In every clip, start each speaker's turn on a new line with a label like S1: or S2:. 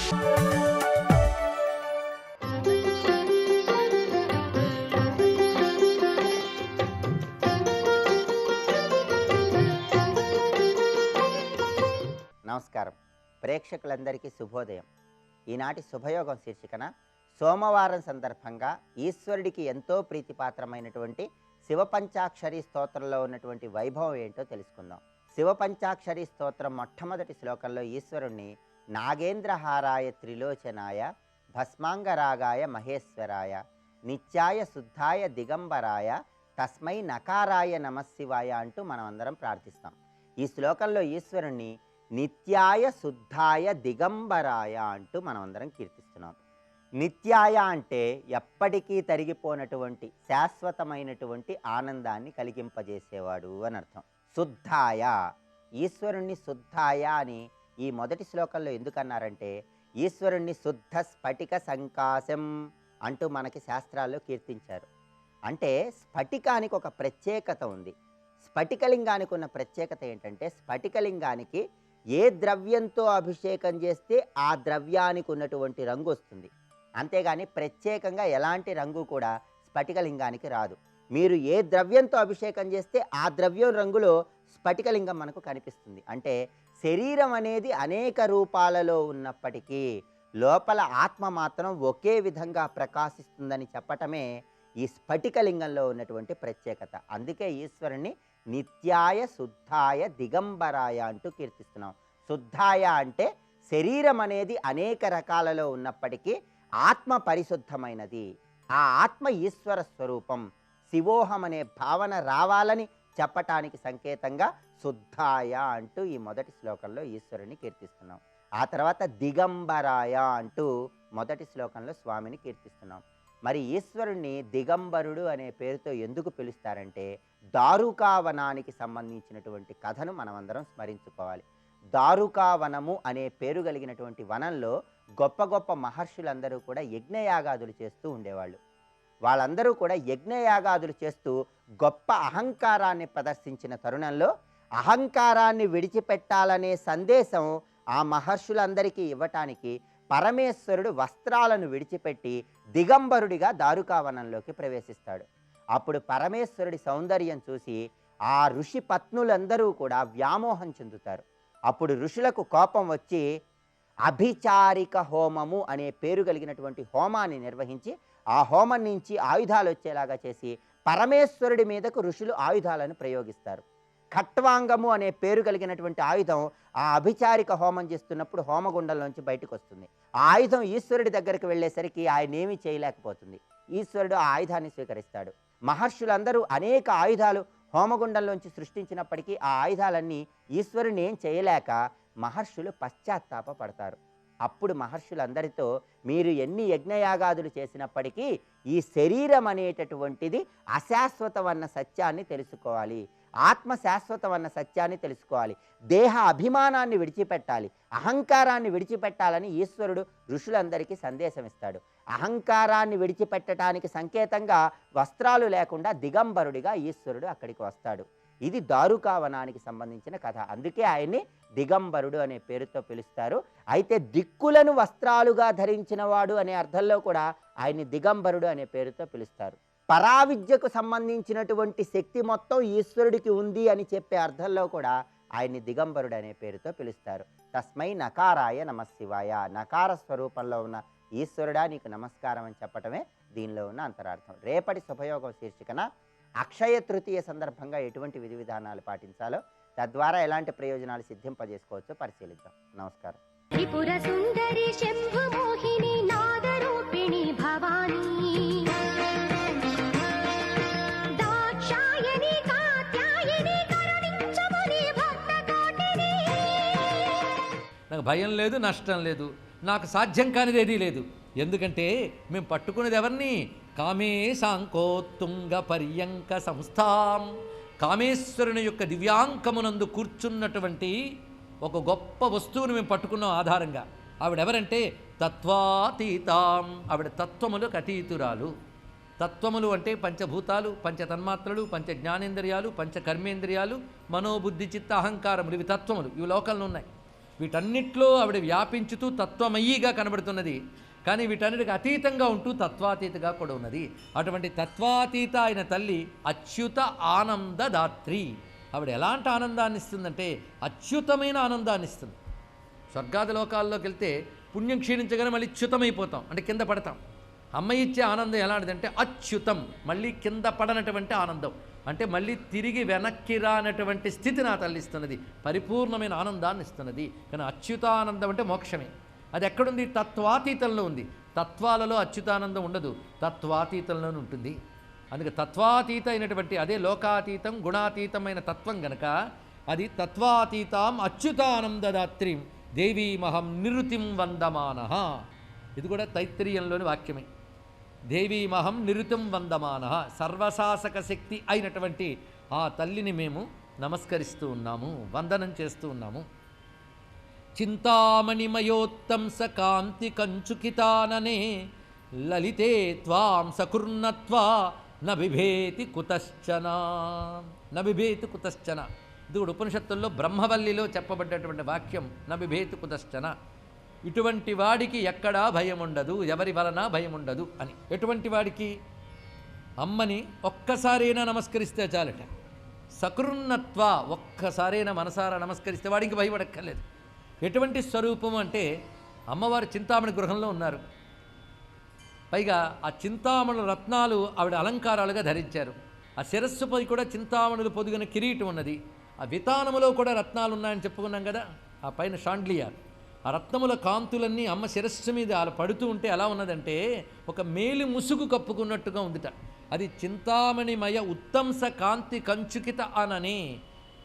S1: నమస్కారం. ప్రేక్షకులందరికీ శుభోదయం. ఈనాటి శుభయోగం శీర్షికన సోమవారం సందర్భంగా ఈశ్వరుడికి ఎంతో ప్రీతిపాత్రమైనటువంటి శివపంచాక్షరి స్తోత్రంలో ఉన్నటువంటి వైభవం ఏంటో తెలుసుకుందాం. శివపంచాక్షరి స్తోత్రం మొట్టమొదటి శ్లోకంలో ఈశ్వరుణ్ణి నాగేంద్రహారాయ త్రిలోచనాయ భస్మాంగరాగాయ మహేశ్వరాయ నిత్యాయ శుద్ధాయ దిగంబరాయ తస్మై నకారాయ నమశివాయ అంటూ మనం అందరం ప్రార్థిస్తాం. ఈ శ్లోకంలో ఈశ్వరుణ్ణి నిత్యాయ శుద్ధాయ దిగంబరాయ అంటూ మనం అందరం కీర్తిస్తున్నాం. నిత్యాయ అంటే ఎప్పటికీ తరిగిపోనటువంటి శాశ్వతమైనటువంటి ఆనందాన్ని కలిగింపజేసేవాడు అని అర్థం. శుద్ధాయ, ఈశ్వరుణ్ణి శుద్ధాయ అని ఈ మొదటి శ్లోకంలో ఎందుకన్నారంటే ఈశ్వరుణ్ణి శుద్ధ స్ఫటిక సంకాశం అంటూ మనకి శాస్త్రాల్లో కీర్తించారు. అంటే స్ఫటికానికి ఒక ప్రత్యేకత ఉంది. స్ఫటికలింగానికి ఉన్న ప్రత్యేకత ఏంటంటే స్ఫటికలింగానికి ఏ ద్రవ్యంతో అభిషేకం చేస్తే ఆ ద్రవ్యానికి ఉన్నటువంటి రంగు వస్తుంది. అంతేగాని ప్రత్యేకంగా ఎలాంటి రంగు కూడా స్ఫటికలింగానికి రాదు. మీరు ఏ ద్రవ్యంతో అభిషేకం చేస్తే ఆ ద్రవ్యం రంగులో స్ఫటికలింగం మనకు కనిపిస్తుంది. అంటే శరీరం అనేది అనేక రూపాలలో ఉన్నప్పటికీ లోపల ఆత్మ మాత్రం ఒకే విధంగా ప్రకాశిస్తుందని చెప్పటమే ఈ స్ఫటికలింగంలో ఉన్నటువంటి ప్రత్యేకత. అందుకే ఈశ్వరుని నిత్యాయ శుద్ధాయ దిగంబరాయ అంటూ కీర్తిస్తున్నాం. శుద్ధాయ అంటే శరీరం అనేది అనేక రకాలలో ఉన్నప్పటికీ ఆత్మ పరిశుద్ధమైనది. ఆ ఆత్మ ఈశ్వర స్వరూపం, శివోహం అనే భావన రావాలని చెప్పటానికి సంకేతంగా శుద్ధాయ అంటూ ఈ మొదటి శ్లోకంలో ఈశ్వరుని కీర్తిస్తున్నాం. ఆ తర్వాత దిగంబరాయ అంటూ మొదటి శ్లోకంలో స్వామిని కీర్తిస్తున్నాం. మరి ఈశ్వరుణ్ణి దిగంబరుడు అనే పేరుతో ఎందుకు పిలుస్తారంటే దారుకావనానికి సంబంధించినటువంటి కథను మనమందరం స్మరించుకోవాలి. దారుకావనము అనే పేరు కలిగినటువంటి వనంలో గొప్ప గొప్ప మహర్షులందరూ కూడా యజ్ఞయాగాదులు చేస్తూ ఉండేవాళ్ళు. వాళ్ళందరూ కూడా యజ్ఞయాగాదులు చేస్తూ గొప్ప అహంకారాన్ని ప్రదర్శించిన తరుణంలో అహంకారాన్ని విడిచిపెట్టాలనే సందేశం ఆ మహర్షులందరికీ ఇవ్వటానికి పరమేశ్వరుడు వస్త్రాలను విడిచిపెట్టి దిగంబరుడిగా దారుకావనంలోకి ప్రవేశిస్తాడు. అప్పుడు పరమేశ్వరుడి సౌందర్యం చూసి ఆ ఋషి పత్నులందరూ కూడా వ్యామోహం చెందుతారు. అప్పుడు ఋషులకు కోపం వచ్చి అభిచారిక హోమము అనే పేరు కలిగినటువంటి హోమాన్ని నిర్వహించి ఆ హోమం నుంచి ఆయుధాలు వచ్చేలాగా చేసి పరమేశ్వరుడి మీదకు ఋషులు ఆయుధాలను ప్రయోగిస్తారు. ఖట్వాంగము అనే పేరు కలిగినటువంటి ఆయుధం ఆ అభిచారిక హోమం చేస్తున్నప్పుడు హోమగుండంలోంచి బయటకు వస్తుంది. ఆ ఆయుధం ఈశ్వరుడి దగ్గరికి వెళ్ళేసరికి ఆయన ఏమీ చేయలేకపోతుంది. ఈశ్వరుడు ఆ ఆయుధాన్ని స్వీకరిస్తాడు. మహర్షులందరూ అనేక ఆయుధాలు హోమగుండంలోంచి సృష్టించినప్పటికీ ఆ ఆయుధాలన్నీ ఈశ్వరుని ఏం చేయలేక మహర్షులు పశ్చాత్తాప పడతారు. అప్పుడు మహర్షులందరితో మీరు ఎన్ని యజ్ఞయాగాదులు చేసినప్పటికీ ఈ శరీరం అనేటటువంటిది అశాశ్వతమన్న సత్యాన్ని తెలుసుకోవాలి, ఆత్మ శాశ్వతమన్న సత్యాన్ని తెలుసుకోవాలి, దేహ అభిమానాన్ని విడిచిపెట్టాలి, అహంకారాన్ని విడిచిపెట్టాలని ఈశ్వరుడు ఋషులందరికీ సందేశం ఇస్తాడు. అహంకారాన్ని విడిచిపెట్టడానికి సంకేతంగా వస్త్రాలు లేకుండా దిగంబరుడిగా ఈశ్వరుడు అక్కడికి వస్తాడు. ఇది దారుకావనానికి సంబంధించిన కథ. అందుకే ఆయన్ని దిగంబరుడు అనే పేరుతో పిలుస్తారు. అయితే దిక్కులను వస్త్రాలుగా ధరించిన వాడు అనే అర్థంలో కూడా ఆయన్ని దిగంబరుడు అనే పేరుతో పిలుస్తారు. పరావిద్యకు సంబంధించినటువంటి శక్తి మొత్తం ఈశ్వరుడికి ఉంది అని చెప్పే అర్థంలో కూడా ఆయన్ని దిగంబరుడు అనే పేరుతో పిలుస్తారు. తస్మై నకారాయ నమశివాయ, నకార స్వరూపంలో ఉన్న ఈశ్వరుడా నీకు నమస్కారం అని చెప్పటమే దీనిలో ఉన్న అంతరార్థం. రేపటి శుభయోగం శీర్షికన అక్షయ తృతీయ సందర్భంగా ఎటువంటి విధి విధానాలు పాటించాలో, తద్వారా ఎలాంటి ప్రయోజనాలు సిద్ధింపజేసుకోవచ్చో పరిశీలిద్దాం. నమస్కారం.
S2: త్రిపుర సుందరి శంభు మోహిని నాదరూపిణి భవానీ దాక్షాయని కాత్యాయని కరుణించముని భక్త కోటిని.
S3: నాకు భయం లేదు, నష్టం లేదు, నాకు సాధ్యం కానిది ఏదీ లేదు. ఎందుకంటే మేము పట్టుకునేది ఎవరిని? కామేశాంకోత్తుంగ పర్యంక సంస్థాం. కామేశ్వరుని యొక్క దివ్యాంకమునందు కూర్చున్నటువంటి ఒక గొప్ప వస్తువును మేము పట్టుకున్నాం ఆధారంగా. ఆవిడెవరంటే తత్వాతీతాం. ఆవిడ తత్వములకు అతీతురాలు. తత్వములు అంటే పంచభూతాలు, పంచతన్మాత్రలు, పంచ జ్ఞానేంద్రియాలు, పంచ కర్మేంద్రియాలు, మనోబుద్ధి చిత్త అహంకారములు. ఇవి తత్వములు, ఇవి లోకంలో ఉన్నాయి. వీటన్నిట్లో ఆవిడ వ్యాపించుతూ తత్వమయ్యిగా కనబడుతున్నది. కానీ వీటన్నిటికి అతీతంగా ఉంటూ తత్వాతీతగా కూడా ఉన్నది. అటువంటి తత్వాతీత అయిన తల్లి అచ్యుత ఆనందదాత్రి. ఆవిడ ఎలాంటి ఆనందాన్ని ఇస్తుందంటే అచ్యుతమైన ఆనందాన్ని ఇస్తుంది. స్వర్గాది లోకాల్లోకి వెళ్తే పుణ్యం క్షీణించగానే మళ్ళీ చ్యుతమైపోతాం, అంటే కింద పడతాం. అమ్మ ఇచ్చే ఆనందం ఎలాంటిదంటే అచ్యుతం, మళ్ళీ కింద పడనటువంటి ఆనందం, అంటే మళ్ళీ తిరిగి వెనక్కి రానటువంటి స్థితి నా తల్లి ఇస్తున్నది, పరిపూర్ణమైన ఆనందాన్ని ఇస్తున్నది. కానీ అచ్యుతానందం అంటే మోక్షమే. అది ఎక్కడుంది? తత్వాతీతంలో ఉంది. తత్వాలలో అచ్యుతానందం ఉండదు, తత్వాతీతంలోనే ఉంటుంది. అందుకే తత్వాతీత అయినటువంటి అదే లోకాతీతం గుణాతీతమైన తత్వం గనక అది తత్వాతీతాం అచ్యుతానందదాత్రిం దేవీమహం నిరుతిం వందమానః. ఇది కూడా తైత్తిరీయంలోని వాక్యమే. దేవీమహం నిరుతిం వందమానః. సర్వశాసక శక్తి అయినటువంటి ఆ తల్లిని మేము నమస్కరిస్తూ ఉన్నాము, వందనం చేస్తూ ఉన్నాము. చింతామణిమయోత్తంస కాంతి కంచుకితాననే లలితే త్వాం సకుర్ణత్వా నబిభేతి కుతశ్చన. నబిభేతి కుతశ్చన ఇది కూడా ఉపనిషత్తుల్లో బ్రహ్మవల్లిలో చెప్పబడ్డటువంటి వాక్యం. నబిభేతి కుతశ్చన, ఇటువంటి వాడికి ఎక్కడా భయం ఉండదు, ఎవరి వలన భయం ఉండదు అని. ఎటువంటి వాడికి? అమ్మని ఒక్కసారైనా నమస్కరిస్తే చాలట. సకృన్నత్వ, ఒక్కసారైనా మనసారా నమస్కరిస్తే వాడికి భయపడక్కర్లేదు. ఎటువంటి స్వరూపం అంటే అమ్మవారు చింతామణి గృహంలో ఉన్నారు. పైగా ఆ చింతామణుల రత్నాలు ఆవిడ అలంకారాలుగా ధరించారు. ఆ శిరస్సుపై కూడా చింతామణులు పొదిగిన కిరీటం ఉన్నది. ఆ వితానములో కూడా రత్నాలు ఉన్నాయని చెప్పుకున్నాం కదా, ఆ పైన షాండ్లియా. ఆ రత్నముల కాంతులన్నీ అమ్మ శిరస్సు మీద అలా పడుతూ ఉంటే ఎలా ఉన్నదంటే ఒక మేలి ముసుగు కప్పుకున్నట్టుగా ఉందిట. అది చింతామణిమయ ఉత్తంస కాంతి కంచుకిత అనని,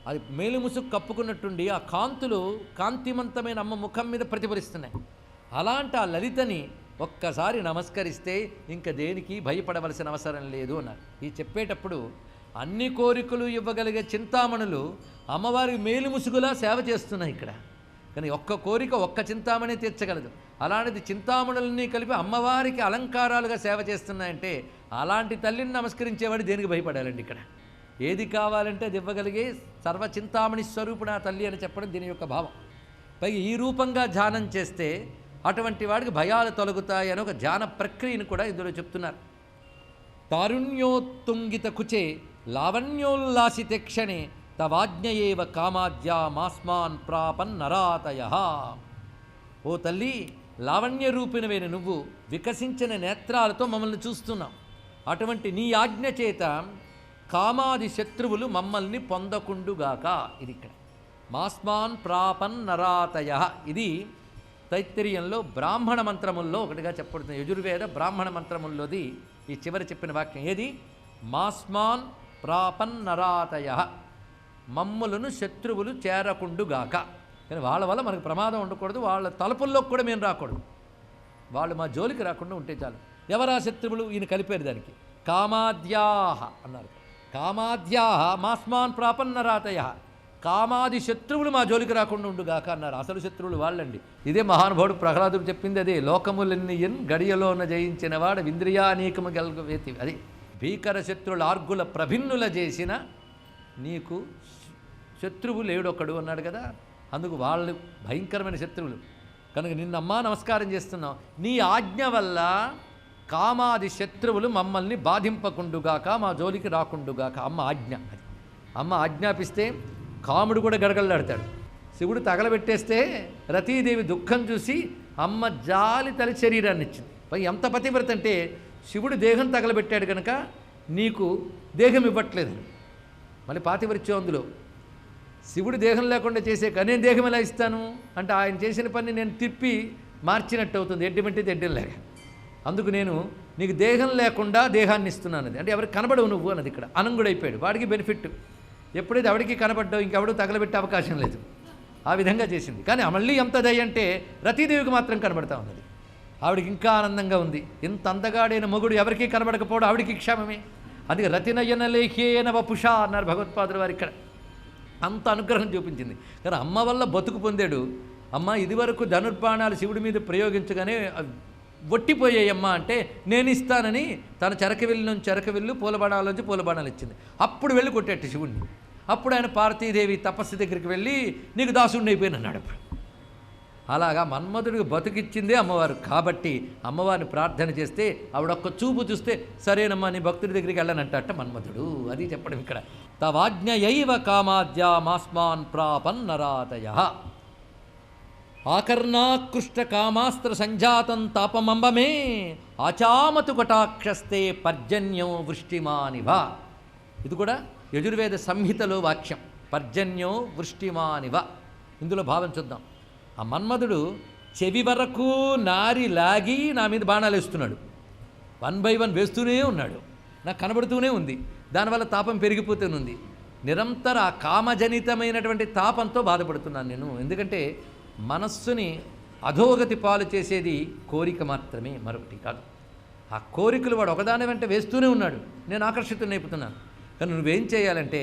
S3: అది మేలి ముసుగు కప్పుకున్నట్టుండి ఆ కాంతులు కాంతిమంతమైన అమ్మ ముఖం మీద ప్రతిఫలిస్తున్నాయి. అలాంటి ఆ లలితని ఒక్కసారి నమస్కరిస్తే ఇంక దేనికి భయపడవలసిన అవసరం లేదు అన్నారు. ఈ చెప్పేటప్పుడు అన్ని కోరికలు ఇవ్వగలిగే చింతామణులు అమ్మవారి మేలు ముసుగులా సేవ చేస్తున్నాయి ఇక్కడ. కానీ ఒక్క కోరిక ఒక్క చింతామణి తీర్చగలదు. అలాంటిది చింతామణులన్నీ కలిపి అమ్మవారికి అలంకారాలుగా సేవ చేస్తున్నాయంటే అలాంటి తల్లిని నమస్కరించేవాడు దేనికి భయపడాలండి? ఇక్కడ ఏది కావాలంటే అది ఇవ్వగలిగే సర్వచింతామణి స్వరూపుడు ఆ తల్లి అని చెప్పడం దీని యొక్క భావం. పైగా ఈ రూపంగా ధ్యానం చేస్తే అటువంటి వాడికి భయాలు తొలగుతాయి అని ఒక ధ్యాన ప్రక్రియను కూడా ఇందులో చెప్తున్నారు. తారుణ్యోత్తుంగిత కుచే లావణ్యోల్లాసితే క్షణే తవాజ్ఞయేవ కామాద్యా మాస్మాన్ ప్రాపన్ నరాతయః. ఓ తల్లి, లావణ్య రూపిణవైన నువ్వు వికసించిన నేత్రాలతో మమ్మల్ని చూస్తున్నావు. అటువంటి నీ ఆజ్ఞ చేత కామాది శత్రువులు మమ్మల్ని పొందకుండుగాక. ఇది ఇక్కడ మాస్మాన్ ప్రాపన్ నరాతయః. ఇది తైత్తిరీయంలో బ్రాహ్మణ మంత్రముల్లో ఒకటిగా చెప్పబడుతుంది. యజుర్వేద బ్రాహ్మణ మంత్రముల్లోది ఈ చివరి చెప్పిన వాక్యం. ఏది? మాస్మాన్ ప్రాపన్ నరాతయః, మమ్ములను శత్రువులు చేరకుండుగాక. కానీ వాళ్ళ వల్ల మనకు ప్రమాదం ఉండకూడదు, వాళ్ళ తలుపుల్లోకి కూడా మేము రాకూడదు, వాళ్ళు మా జోలికి రాకుండా ఉంటే చాలు. ఎవరా శత్రువులు? ఈయన కలిపారు దానికి. కామాద్యాహ అన్నారు. కామాద్యాహ మాస్మాన్ ప్రాపన్ నరాతయః, కామాది శత్రువులు మా జోలికి రాకుండా ఉండుగాక అన్నారు. అసలు శత్రువులు వాళ్ళండి. ఇదే మహానుభావుడు ప్రహ్లాదుడు చెప్పింది అదే. లోకములెన్నియన్ గడియలోన జయించిన వాడు ఇంద్రియానీకము గెలవేతి. అది భీకర శత్రువుల ఆర్గుల ప్రభిన్నుల చేసిన నీకు శత్రువు లేడొకడు అన్నాడు కదా. అందుకు వాళ్ళు భయంకరమైన శత్రువులు కనుక నిన్నమ్మా నమస్కారం చేస్తున్నాం. నీ ఆజ్ఞ వల్ల కామాది శత్రువులు మమ్మల్ని బాధింపకుండుగాక, మా జోలికి రాకుండుగాక. అమ్మ ఆజ్ఞ. అది అమ్మ ఆజ్ఞాపిస్తే కాముడు కూడా గడగడలాడతాడు. శివుడు తగలబెట్టేస్తే రతీదేవి దుఃఖం చూసి అమ్మ జాలి తలి శరీరాన్ని ఇచ్చింది. ఎంత పతివ్రత అంటే శివుడు దేహం తగలబెట్టాడు కనుక నీకు దేహం ఇవ్వట్లేదు. మళ్ళీ పాతివ్రత్యం అందులో. శివుడు దేహం లేకుండా చేసే నేను దేహం ఎలా ఇస్తాను అంటే ఆయన చేసిన పని నేను తిప్పి మార్చినట్టు అవుతుంది. ఎడ్డమంటే ఎడ్డం లేక. అందుకు నేను నీకు దేహం లేకుండా దేహాన్ని ఇస్తున్నాను. అది అంటే ఎవరికి కనబడవు నువ్వు అన్నది. ఇక్కడ అనంగుడైపోయాడు, వాడికి బెనిఫిట్. ఎప్పుడైతే ఎవడికి కనబడ్డావు ఇంకెవడు తగలబెట్టే అవకాశం లేదు. ఆ విధంగా చేసింది. కానీ మళ్ళీ ఎంత దయ అంటే రతీదేవికి మాత్రం కనబడతా ఉన్నది. ఆవిడికి ఇంకా ఆనందంగా ఉంది. ఇంత అందగాడైన మొగుడు ఎవరికీ కనబడకపోవడం ఆవిడికి క్షేమమే. అందుకే రతినయన లేఖేన వపుష అన్నారు భగవత్పాదులు వారు. ఇక్కడ అంత అనుగ్రహం చూపించింది. కానీ అమ్మ వల్ల బతుకు పొందాడు. అమ్మ ఇదివరకు ధనుర్బాణాలు శివుడి మీద ప్రయోగించగానే ఒట్టిపోయాయమ్మా అంటే నేను ఇస్తానని తన చెరకవిల్లు నుంచి చెరకవిల్లు పూలబాణాలోంచి పూలబాణాలు ఇచ్చింది. అప్పుడు వెళ్ళి కొట్టేట్టు శివుడిని. అప్పుడు ఆయన పార్వతీదేవి తపస్సు దగ్గరికి వెళ్ళి నీకు దాసుడిని అయిపోయాను అన్నాడు. అలాగా మన్మధుడికి బతుకిచ్చిందే అమ్మవారు కాబట్టి అమ్మవారిని ప్రార్థన చేస్తే ఆవిడొక్క చూపు చూస్తే సరేనమ్మా నీ భక్తుడి దగ్గరికి వెళ్ళనంట మన్మధుడు. అది చెప్పడం ఇక్కడ. తవాజ్ఞయైవ కామాద్యా మాస్మాన్ ప్రాపన్నరాతయ ఆకర్ణాకృష్ట కామాస్త్ర సంజాతం తాపమంబమే ఆచామతు కటాక్షస్తే పర్జన్యం వృష్టిమానివ. ఇది కూడా యజుర్వేద సంహితలో వాక్యం. పర్జన్యో వృష్టిమానివ. ఇందులో భావం చూద్దాం. ఆ మన్మధుడు చెవి వరకు నారి లాగి నా మీద బాణాలు వేస్తున్నాడు. 1 by 1 వేస్తూనే ఉన్నాడు. నాకు కనబడుతూనే ఉంది. దానివల్ల తాపం పెరిగిపోతూనుంది. నిరంతర ఆ కామజనితమైనటువంటి తాపంతో బాధపడుతున్నాను నేను. ఎందుకంటే మనస్సుని అధోగతి పాలు చేసేది కోరిక మాత్రమే, మరొకటి కాదు. ఆ కోరికలు వాడు ఒకదాని వెంట వేస్తూనే ఉన్నాడు. నేను ఆకర్షితున్నైపోతున్నాను. కానీ నువ్వేం చేయాలంటే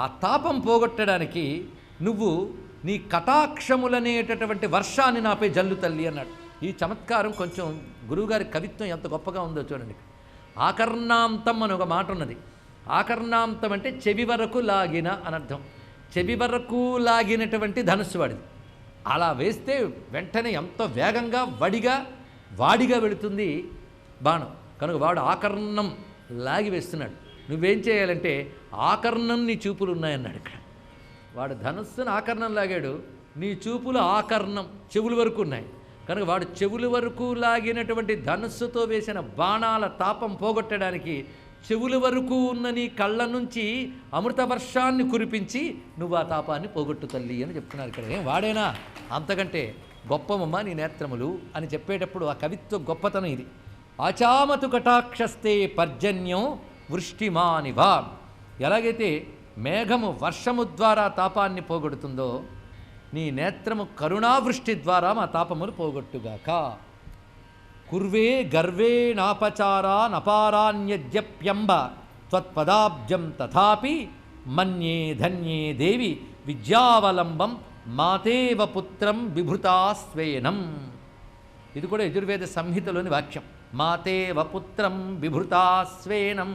S3: ఆ తాపం పోగొట్టడానికి నువ్వు నీ కటాక్షములనేటటువంటి వర్షాన్ని నాపై జల్లు తల్లి అన్నాడు. ఈ చమత్కారం కొంచెం గురువుగారి కవిత్వం ఎంత గొప్పగా ఉందో చూడండి. ఆకర్ణాంతం అని ఒక మాట ఉన్నది. ఆకర్ణాంతం అంటే చెవి వరకు లాగిన అనర్థం. చెవి వరకు లాగినటువంటి ధనుస్సు వాడిది. అలా వేస్తే వెంటనే ఎంతో వేగంగా వాడిగా వెళుతుంది బాణం. కనుక వాడు ఆకర్ణం లాగి వేస్తున్నాడు. నువ్వేం చేయాలంటే ఆకర్ణం నీ చూపులు ఉన్నాయన్నాడు ఇక్కడ. వాడు ధనుస్సును ఆకర్ణం లాగాడు, నీ చూపులు ఆకర్ణం చెవుల వరకు ఉన్నాయి. కనుక వాడు చెవుల వరకు లాగినటువంటి ధనుస్సుతో వేసిన బాణాల తాపం పోగొట్టడానికి చెవుల వరకు ఉన్న నీ కళ్ళ నుంచి అమృత వర్షాన్ని కురిపించి నువ్వు ఆ తాపాన్ని పోగొట్టు తల్లి అని చెప్తున్నారు ఇక్కడ. ఏం వాడేనా? అంతకంటే గొప్పమమ్మ నీ నేత్రములు అని చెప్పేటప్పుడు ఆ కవిత్వ గొప్పతనం ఇది. ఆచామతు కటాక్షస్తే పర్జన్యం వృష్టిమానివ. ఎలాగైతే మేఘము వర్షము ద్వారా తాపాన్ని పోగొడుతుందో నీ నేత్రము కరుణావృష్టి ద్వారా మా తాపములు పోగొట్టుగాక. కుర్వే గర్వే నాపచారా నపారాన్యద్యప్యంబ త్వత్పదాబ్జం తథాపి మన్యే ధన్యే దేవి విద్యావలంబం మాతేవ పుత్రం బిభృతాస్వేనం. ఇది కూడా యజుర్వేద సంహితలోని వాక్యం. మాతేవ పుత్రం బిభృతాస్వేనం.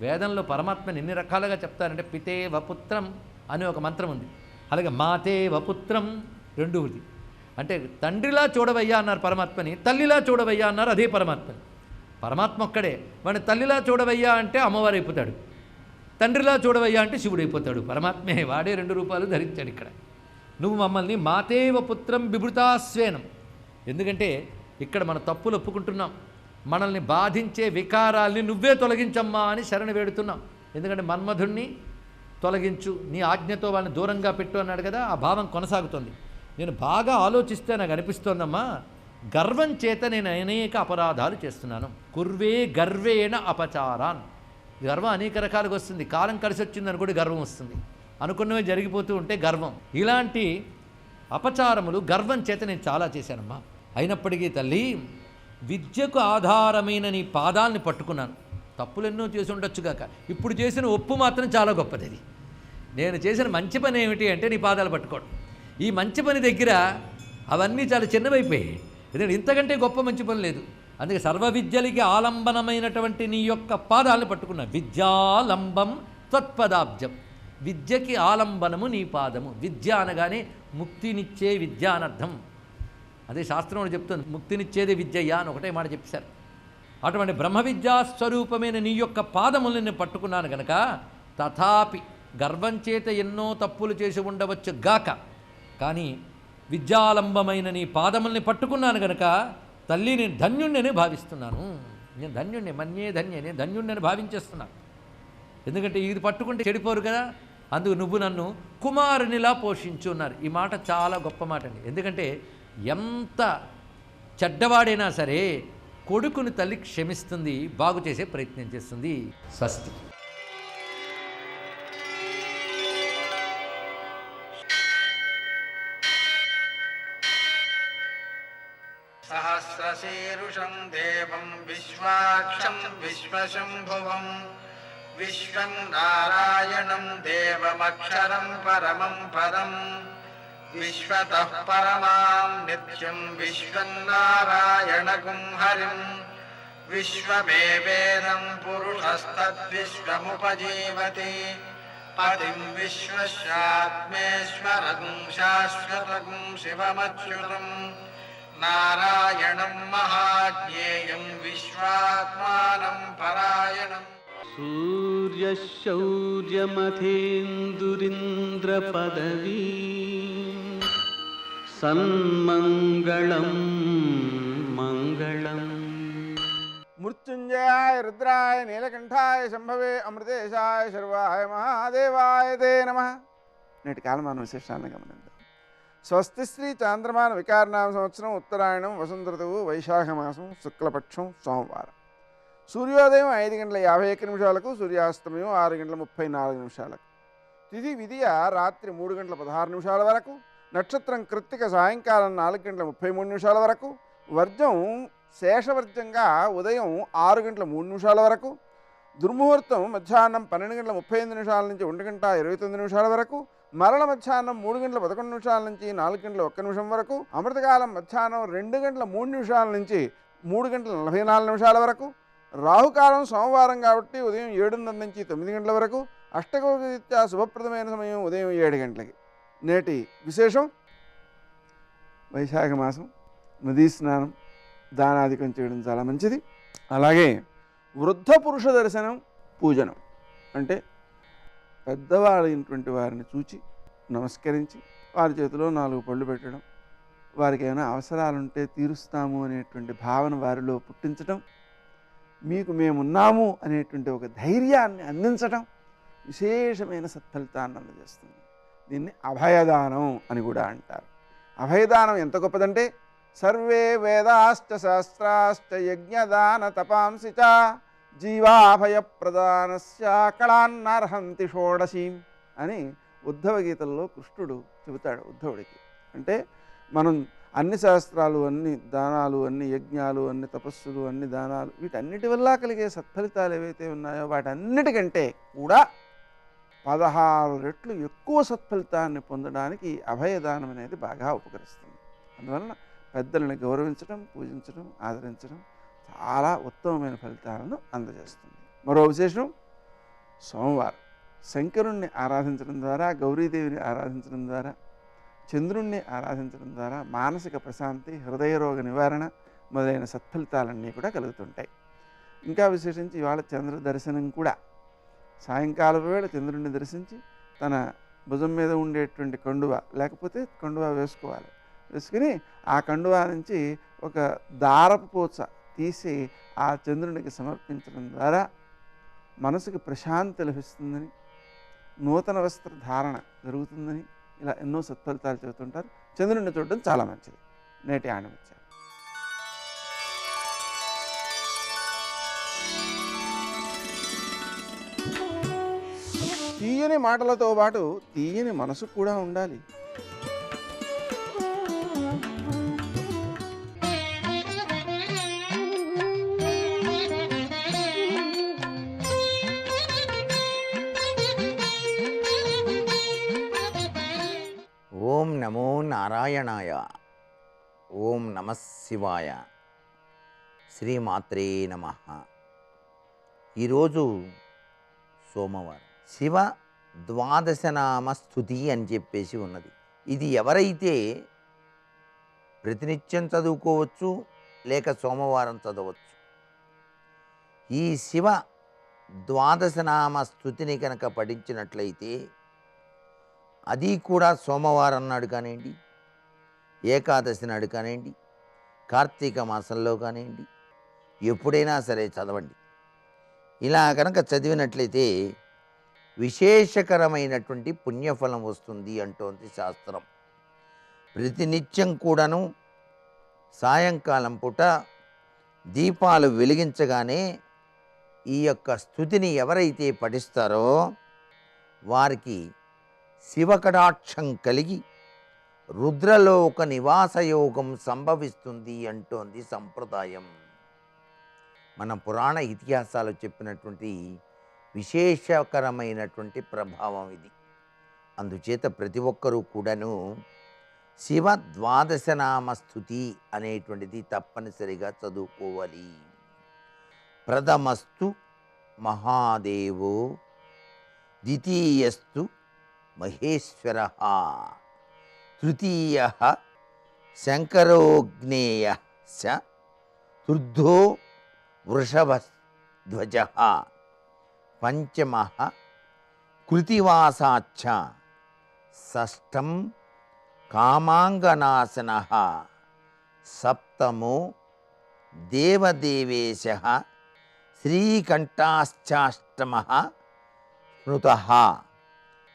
S3: వేదంలో పరమాత్మని ఎన్ని రకాలుగా చెప్తారంటే పితేవ పుత్రం అని ఒక మంత్రం ఉంది. అలాగే మాతేవ పుత్రం రెండు ఉంది. అంటే తండ్రిలా చూడవయ్యా అన్నారు పరమాత్మని, తల్లిలా చూడవయ్యా అన్నారు అదే పరమాత్మని. పరమాత్మ ఒక్కడే. వాడిని తల్లిలా చూడవయ్యా అంటే అమ్మవారు అయిపోతాడు, తండ్రిలా చూడవయ్యా అంటే శివుడు అయిపోతాడు. పరమాత్మే వాడే 2 రూపాలు ధరించాడు ఇక్కడ. నువ్వు మమ్మల్ని మాతేవ పుత్రం బిభృతాస్వేనం. ఎందుకంటే ఇక్కడ మన తప్పులు ఒప్పుకుంటున్నాం. మనల్ని బాధించే వికారాల్ని నువ్వే తొలగించమ్మా అని శరణు వేడుతున్నాం. ఎందుకంటే మన్మధుణ్ణి తొలగించు, నీ ఆజ్ఞతో వాళ్ళని దూరంగా పెట్టు అన్నాడు కదా. ఆ భావం కొనసాగుతుంది. నేను బాగా ఆలోచిస్తే నాకు అనిపిస్తోందమ్మా, గర్వం చేత నేను అనేక అపరాధాలు చేస్తున్నాను. కుర్వే గర్వేణ అపచారాన్. గర్వం అనేక రకాలుగా వస్తుంది. కాలం కలిసి వచ్చింది అనుకోండి గర్వం వస్తుంది. అనుకున్నవే జరిగిపోతూ ఉంటే గర్వం. ఇలాంటి అపచారములు గర్వం చేత నేను చాలా చేశానమ్మా. అయినప్పటికీ తల్లి, విద్యకు ఆధారమైన నీ పాదాలని పట్టుకున్నాను. తప్పులెన్నో చేసి ఉండొచ్చుగాక, ఇప్పుడు చేసిన ఒప్పు మాత్రం చాలా గొప్పది. అది నేను చేసిన మంచి పని ఏమిటి అంటే నీ పాదాలు పట్టుకోవడం. ఈ మంచి పని దగ్గర అవన్నీ చాలా చిన్నవైపోయాయి. ఎందుకంటే ఇంతకంటే గొప్ప మంచి పని లేదు. అందుకే సర్వ విద్యలకి ఆలంబనమైనటువంటి నీ యొక్క పాదాలను పట్టుకున్నా. విద్యాలంబం త్వత్పదాబ్జం. విద్యకి ఆలంబనము నీ పాదము. విద్య అనగానే ముక్తినిచ్చే విద్య అనర్థం. అదే శాస్త్రంలో చెప్తుంది, ముక్తినిచ్చేదే విద్యయ్యా అని ఒకటే మాట చెప్పారు. అటువంటి బ్రహ్మ విద్యా స్వరూపమైన నీ యొక్క పాదములను నేను పట్టుకున్నాను గనక, తథాపి గర్వం చేత ఎన్నో తప్పులు చేసి ఉండవచ్చు గాక, కానీ విద్యాలంబమైన నీ పాదముల్ని పట్టుకున్నాను గనక తల్లి నేను ధన్యుణ్ణని భావిస్తున్నాను. నేను ధన్యుణ్ణి, మన్యే ధన్య, నేను ధన్యుణ్ణని భావించేస్తున్నాను. ఎందుకంటే ఇది పట్టుకుంటే చెడిపోరు కదా. అందుకు నువ్వు నన్ను కుమారునిలా పోషించు అన్నారు. ఈ మాట చాలా గొప్ప మాట అండి. ఎందుకంటే ఎంత చెడ్డవాడైనా సరే కొడుకుని తల్లి క్షమిస్తుంది, బాగు చేసే ప్రయత్నం చేస్తుంది. స్వస్తి.
S4: సహస్రశీరుషం దేవం విశ్వాక్షం విశ్వశంభువం విశ్వం నారాయణం దేవమక్షరం పరమం పదం విశ్వతః పరమాం నిత్యం విశ్వం నారాయణగుం హరిం విశ్వమేవేదం పురుషస్తద్విశ్వముపజీవతి पतिं विश्वस्यात्मेश्वरगुं शाश्वतगुं शिवमच्युतं नारायणं महाज्ञेयं विश्वात्मानं परायणम्
S5: सूर्यशौर्यमथेन्दुरिन्द्रपदवी सन्मङ्गलं मङ्गलम्
S6: మృత్యుంజయాయ రుద్రాయ నీలకంఠాయ శంభవే అమృతేశాయ శర్వాయ మహాదేవాయ తే నమః. నేటి కాలమాన విశేషాలను గమనిద్దాం. స్వస్తి శ్రీ చాంద్రమాన వికారనామ సంవత్సరం ఉత్తరాయణం వసంత ఋతువు వైశాఖ మాసం శుక్లపక్షం సోమవారం. సూర్యోదయం 5:51 సూర్యాస్తమయం 6:34. తిథి విధియ రాత్రి 3:16 వరకు. నక్షత్రం కృత్తిక సాయంకాలం 4:33 వరకు. వర్జం శేషవర్జంగా ఉదయం 6:03 వరకు. దుర్ముహూర్తం మధ్యాహ్నం 12:35 నుంచి 1:29 వరకు. మరల మధ్యాహ్నం 3:11 నుంచి 4:01 వరకు. అమృతకాలం మధ్యాహ్నం 2:03 నుంచి 3:44 వరకు. రాహుకాలం సోమవారం కాబట్టి ఉదయం 7:30 నుంచి 9 గంటల వరకు. అష్టకోపరీత్యా శుభప్రదమైన సమయం ఉదయం 7 గంటలకి. నేటి విశేషం వైశాఖ మాసం, నదీ స్నానం, దానాధికం చేయడం చాలా మంచిది. అలాగే వృద్ధ పురుష దర్శనం, పూజనం అంటే పెద్దవాళ్ళైనటువంటి వారిని చూచి నమస్కరించి వారి చేతిలో 4 పళ్ళు పెట్టడం, వారికి ఏమైనా అవసరాలుంటే తీరుస్తాము అనేటువంటి భావన వారిలో పుట్టించడం, మీకు మేమున్నాము అనేటువంటి ఒక ధైర్యాన్ని అందించడం విశేషమైన సత్ఫలితాన్ని అందజేస్తుంది. దీన్ని అభయదానం అని కూడా అంటారు. అభయదానం ఎంత గొప్పదంటే సర్వే వేదాశ్చ శాస్త్రాశ్చ యజ్ఞదాన తపాంసి చ జీవాభయ ప్రదానస్య కళాన్నర్హంతి షోడశీం అని ఉద్ధవ గీతల్లో కృష్ణుడు చెబుతాడు ఉద్ధవుడికి. అంటే మనం అన్ని శాస్త్రాలు, అన్ని దానాలు, అన్ని యజ్ఞాలు, అన్ని తపస్సులు, అన్ని దానాలు, వీటన్నిటి వల్ల కలిగే సత్ఫలితాలు ఏవైతే ఉన్నాయో వాటన్నిటికంటే కూడా 16 రెట్లు ఎక్కువ సత్ఫలితాన్ని పొందడానికి అభయదానం అనేది బాగా ఉపకరిస్తుంది. అందువలన పెద్దలను గౌరవించడం, పూజించడం, ఆదరించడం చాలా ఉత్తమమైన ఫలితాలను అందజేస్తుంది. మరో విశేషం సోమవారం శంకరుణ్ణి ఆరాధించడం ద్వారా, గౌరీదేవిని ఆరాధించడం ద్వారా, చంద్రుణ్ణి ఆరాధించడం ద్వారా మానసిక ప్రశాంతి, హృదయరోగ నివారణ మొదలైన సత్ఫలితాలన్నీ కూడా కలుగుతుంటాయి. ఇంకా విశేషించి ఇవాళ చంద్ర దర్శనం కూడా సాయంకాలం వేళ చంద్రుడిని దర్శించి తన భుజం మీద ఉండేటువంటి కండువ లేకపోతే కండువ వేసుకోవాలి. వేసుకుని ఆ కండువా నుంచి ఒక దారపు పూచ తీసి ఆ చంద్రునికి సమర్పించడం ద్వారా మనసుకు ప్రశాంతి లభిస్తుందని, నూతన వస్త్ర ధారణ జరుగుతుందని ఇలా ఎన్నో సత్ఫలితాలు చెబుతుంటారు. చంద్రుడిని చూడడం చాలా మంచిది. నేటి ఆణిముత్యాలు. తీయని మాటలతో పాటు తీయని మనసు కూడా ఉండాలి.
S1: ఓం నమో నారాయణాయ. ఓం నమః శివాయ. శ్రీమాత్రే నమః. ఈరోజు సోమవారం. శివ ద్వాదశనామ స్తుతి అని చెప్పేసి ఉన్నది. ఇది ఎవరైతే ప్రతినిత్యం చదువుకోవచ్చు, లేక సోమవారం చదవచ్చు. ఈ శివ ద్వాదశనామ స్తుతిని కనుక పఠించినట్లయితే అది కూడా సోమవారం నాడు కానివ్వండి, ఏకాదశి నాడు కానివ్వండి, కార్తీక మాసంలో కానివ్వండి, ఎప్పుడైనా సరే చదవండి. ఇలా కనుక చదివినట్లయితే విశేషకరమైనటువంటి పుణ్యఫలం వస్తుంది అంటోంది శాస్త్రం. ప్రతినిత్యం కూడాను సాయంకాలం పూట దీపాలు వెలిగించగానే ఈ యొక్క స్తుతిని ఎవరైతే పఠిస్తారో వారికి శివకటాక్షం కలిగి రుద్రలోక నివాసయోగం సంభవిస్తుంది అంటోంది సంప్రదాయం. మన పురాణ ఇతిహాసాలు చెప్పినటువంటి విశేషకరమైనటువంటి ప్రభావం ఇది. అందుచేత ప్రతి ఒక్కరూ కూడాను శివ ద్వాదశనామ స్తుతి అనేటువంటిది తప్పనిసరిగా చదువుకోవాలి. ప్రథమస్తు మహాదేవో
S7: ద్వితీయస్తు మహేశ్వర, తృతీయ శంకరోగ్నేయ, తృర్థో వృషభధ్వజ, పంచమ కృతివాసాచ్చ, షష్టం కామాంగనాశన, సప్తమో దేవదేవేశ, శ్రీకంఠాశ్చాష్టమ స్మృత,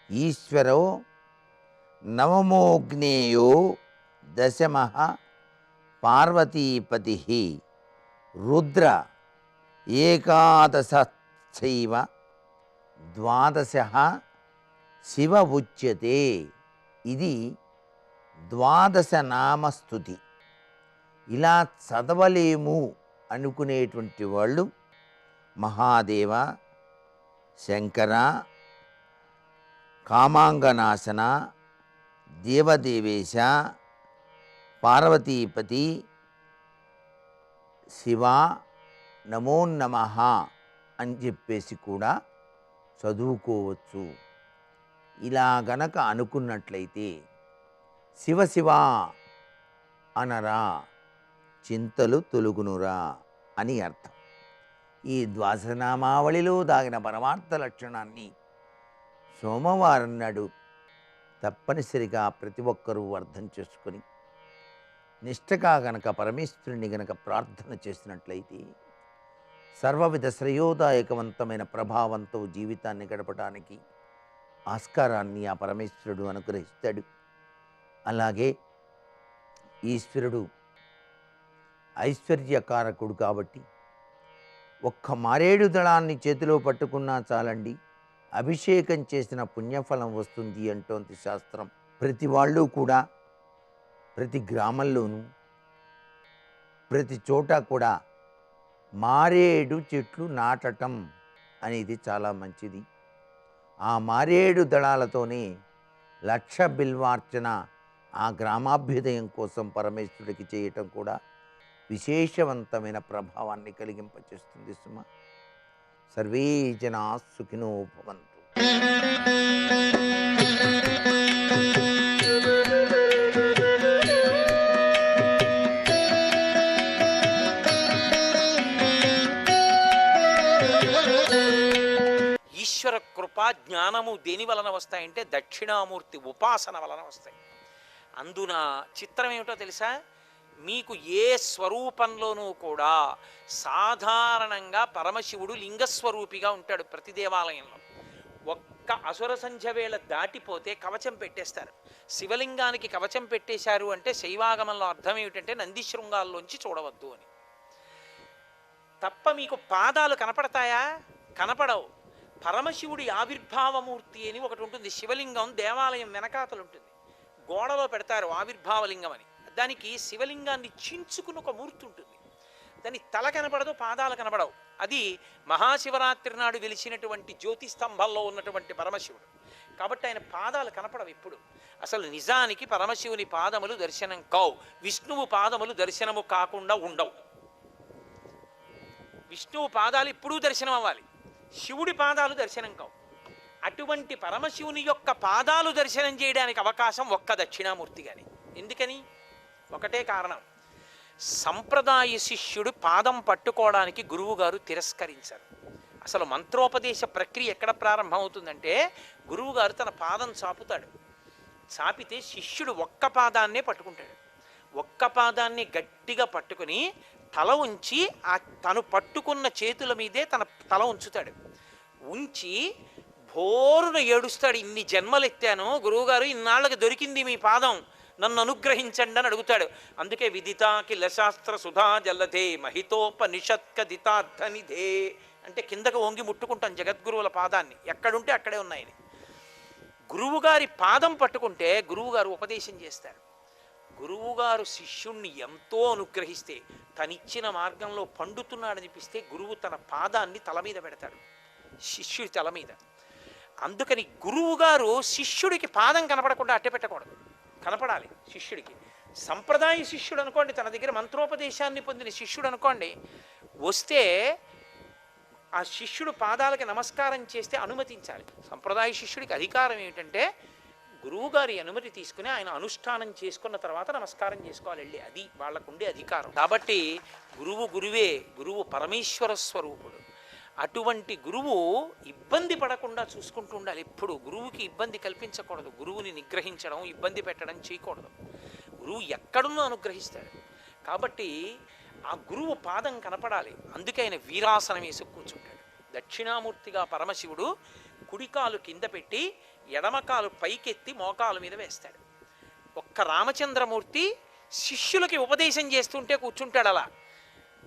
S7: ఈశ్వరో నవమోగ్నేయో, దశమ పార్వతీపతి, రుద్ర ఏకాదశైవ, ద్వాదశ శివ ఉచ్యతే. ఇది ద్వాదశ నామస్తుతి. ఇలా చదవలేము అనుకునేటువంటి వాళ్ళు మహాదేవ, శంకర, కామాంగనాశన, దేవదేవేశ, పార్వతీపతి, శివ, నమో నమః అని చెప్పేసి కూడా చదువుకోవచ్చు. ఇలా గనక అనుకున్నట్లయితే శివ శివ అనరా చింతలు తొలుగునురా అని అర్థం. ఈ ద్వాదశనామావళిలో దాగిన పరమార్థ లక్షణాన్ని సోమవారం నాడు తప్పనిసరిగా ప్రతి ఒక్కరూ అర్థం చేసుకొని నిష్ఠగా గనక పరమేశ్వరుని గనక ప్రార్థన చేసినట్లయితే సర్వవిధ శ్రేయోదాయకవంతమైన ప్రభావంతో జీవితాన్ని గడపడానికి ఆస్కారాన్ని ఆ పరమేశ్వరుడు అనుగ్రహిస్తాడు. అలాగే ఈశ్వరుడు ఐశ్వర్యకారకుడు కాబట్టి ఒక్క మారేడు దళాన్ని చేతిలో పట్టుకున్నా చాలండి, అభిషేకం చేసిన పుణ్యఫలం వస్తుంది అంటోంది శాస్త్రం. ప్రతి వాళ్ళు కూడా ప్రతి గ్రామంలోనూ ప్రతి చోట కూడా మారేడు చెట్లు నాటటం అనేది చాలా మంచిది. ఆ మారేడు దళాలతోనే 1,00,000 బిల్వార్చన ఆ గ్రామాభ్యుదయం కోసం పరమేశ్వరుడికి చేయటం కూడా విశేషవంతమైన ప్రభావాన్ని కలిగింపచేస్తుంది సుమ. సర్వే జనా సుఖినో భవంతు.
S8: ఈశ్వర కృప జ్ఞానము దేని వలన వస్తాయంటే దక్షిణామూర్తి ఉపాసన వలన వస్తాయి. అందున చిత్రం ఏమిటో తెలుసా? మీకు ఏ స్వరూపంలోనూ కూడా సాధారణంగా పరమశివుడు లింగస్వరూపిగా ఉంటాడు. ప్రతి దేవాలయంలో ఒక్క అసుర సంధ్య వేళ దాటిపోతే కవచం పెట్టేస్తారు. శివలింగానికి కవచం పెట్టేశారు అంటే శైవాగమంలో అర్థం ఏమిటంటే నందిశృంగాల్లోంచి చూడవద్దు అని. తప్ప మీకు పాదాలు కనపడతాయా? కనపడవు. పరమశివుడి ఆవిర్భావమూర్తి అని ఒకటి ఉంటుంది. శివలింగం దేవాలయం వెనకాతలు ఉంటుంది, గోడలో పెడతారు ఆవిర్భావలింగం అని. దానికి శివలింగాన్ని చించుకుని ఒక మూర్తి ఉంటుంది. దాని తల కనపడదు, పాదాలు కనపడవు. అది మహాశివరాత్రి నాడు వెలిసినటువంటి జ్యోతి స్తంభంలో ఉన్నటువంటి పరమశివుడు కాబట్టి ఆయన పాదాలు కనపడవు ఎప్పుడు. అసలు నిజానికి పరమశివుని పాదములు దర్శనం కావు, విష్ణువు పాదములు దర్శనము కాకుండా ఉండవు. విష్ణువు పాదాలు ఎప్పుడూ దర్శనం అవ్వాలి, శివుడి పాదాలు దర్శనం కావు. అటువంటి పరమశివుని యొక్క పాదాలు దర్శనం చేయడానికి అవకాశం ఒక్క దక్షిణామూర్తిగానే. ఎందుకని? ఒకటే కారణం, సంప్రదాయ శిష్యుడు పాదం పట్టుకోవడానికి గురువుగారు తిరస్కరించారు. అసలు మంత్రోపదేశ ప్రక్రియ ఎక్కడ ప్రారంభమవుతుందంటే గురువుగారు తన పాదం చాపుతాడు. చాపితే శిష్యుడు ఒక్క పాదాన్నే పట్టుకుంటాడు. ఒక్క పాదాన్ని గట్టిగా పట్టుకుని తల ఉంచి ఆ తను పట్టుకున్న చేతుల మీదే తన తల ఉంచుతాడు. ఉంచి భోరున ఏడుస్తాడు, ఇన్ని జన్మలెత్తాను గురువుగారు, ఇన్నాళ్ళకి దొరికింది మీ పాదం, నన్ను అనుగ్రహించండి అని అడుగుతాడు. అందుకే విదితాకిల శాస్త్ర సుధా జలధే మహితోపనిషత్కదితార్థనిధే అంటే కిందకు వంగి ముట్టుకుంటాం జగద్గురువుల పాదాన్ని, ఎక్కడుంటే అక్కడే ఉన్నాయని. గురువుగారి పాదం పట్టుకుంటే గురువుగారు ఉపదేశం చేస్తారు. గురువుగారు శిష్యుణ్ణి ఎంతో అనుగ్రహిస్తే, తనిచ్చిన మార్గంలో పండుతున్నాడనిపిస్తే గురువు తన పాదాన్ని తల మీద పెడతాడు, శిష్యుడి తల మీద. అందుకని గురువుగారు శిష్యుడికి పాదం కనపడకుండా అట్టే పెట్టకూడదు, కనపడాలి శిష్యుడికి. సంప్రదాయ శిష్యుడు అనుకోండి, తన దగ్గర మంత్రోపదేశాన్ని పొందిన శిష్యుడు అనుకోండి, వస్తే ఆ శిష్యుడు పాదాలకి నమస్కారం చేస్తే అనుమతించాలి. సంప్రదాయ శిష్యుడికి అధికారం ఏమిటంటే గురువుగారి అనుమతి తీసుకుని ఆయన అనుష్ఠానం చేసుకున్న తర్వాత నమస్కారం చేసుకోవాలి వెళ్ళి. అది వాళ్ళకుండే అధికారం. కాబట్టి గురువే, గురువు పరమేశ్వర స్వరూపుడు. అటువంటి గురువు ఇబ్బంది పడకుండా చూసుకుంటూ ఉండాలి. ఎప్పుడు గురువుకి ఇబ్బంది కల్పించకూడదు. గురువుని నిగ్రహించడం, ఇబ్బంది పెట్టడం చేయకూడదు. గురువు ఎక్కడున్నా అనుగ్రహిస్తాడు. కాబట్టి ఆ గురువు పాదం కనపడాలి. అందుకే ఆయన వీరాసనం వేసి కూర్చుంటాడు. దక్షిణామూర్తిగా పరమశివుడు కుడికాలు కింద పెట్టి ఎడమకాలు పైకెత్తి మోకాలు మీద వేస్తాడు. ఒక్క రామచంద్రమూర్తి శిష్యులకి ఉపదేశం చేస్తుంటే కూర్చుంటాడు అలా.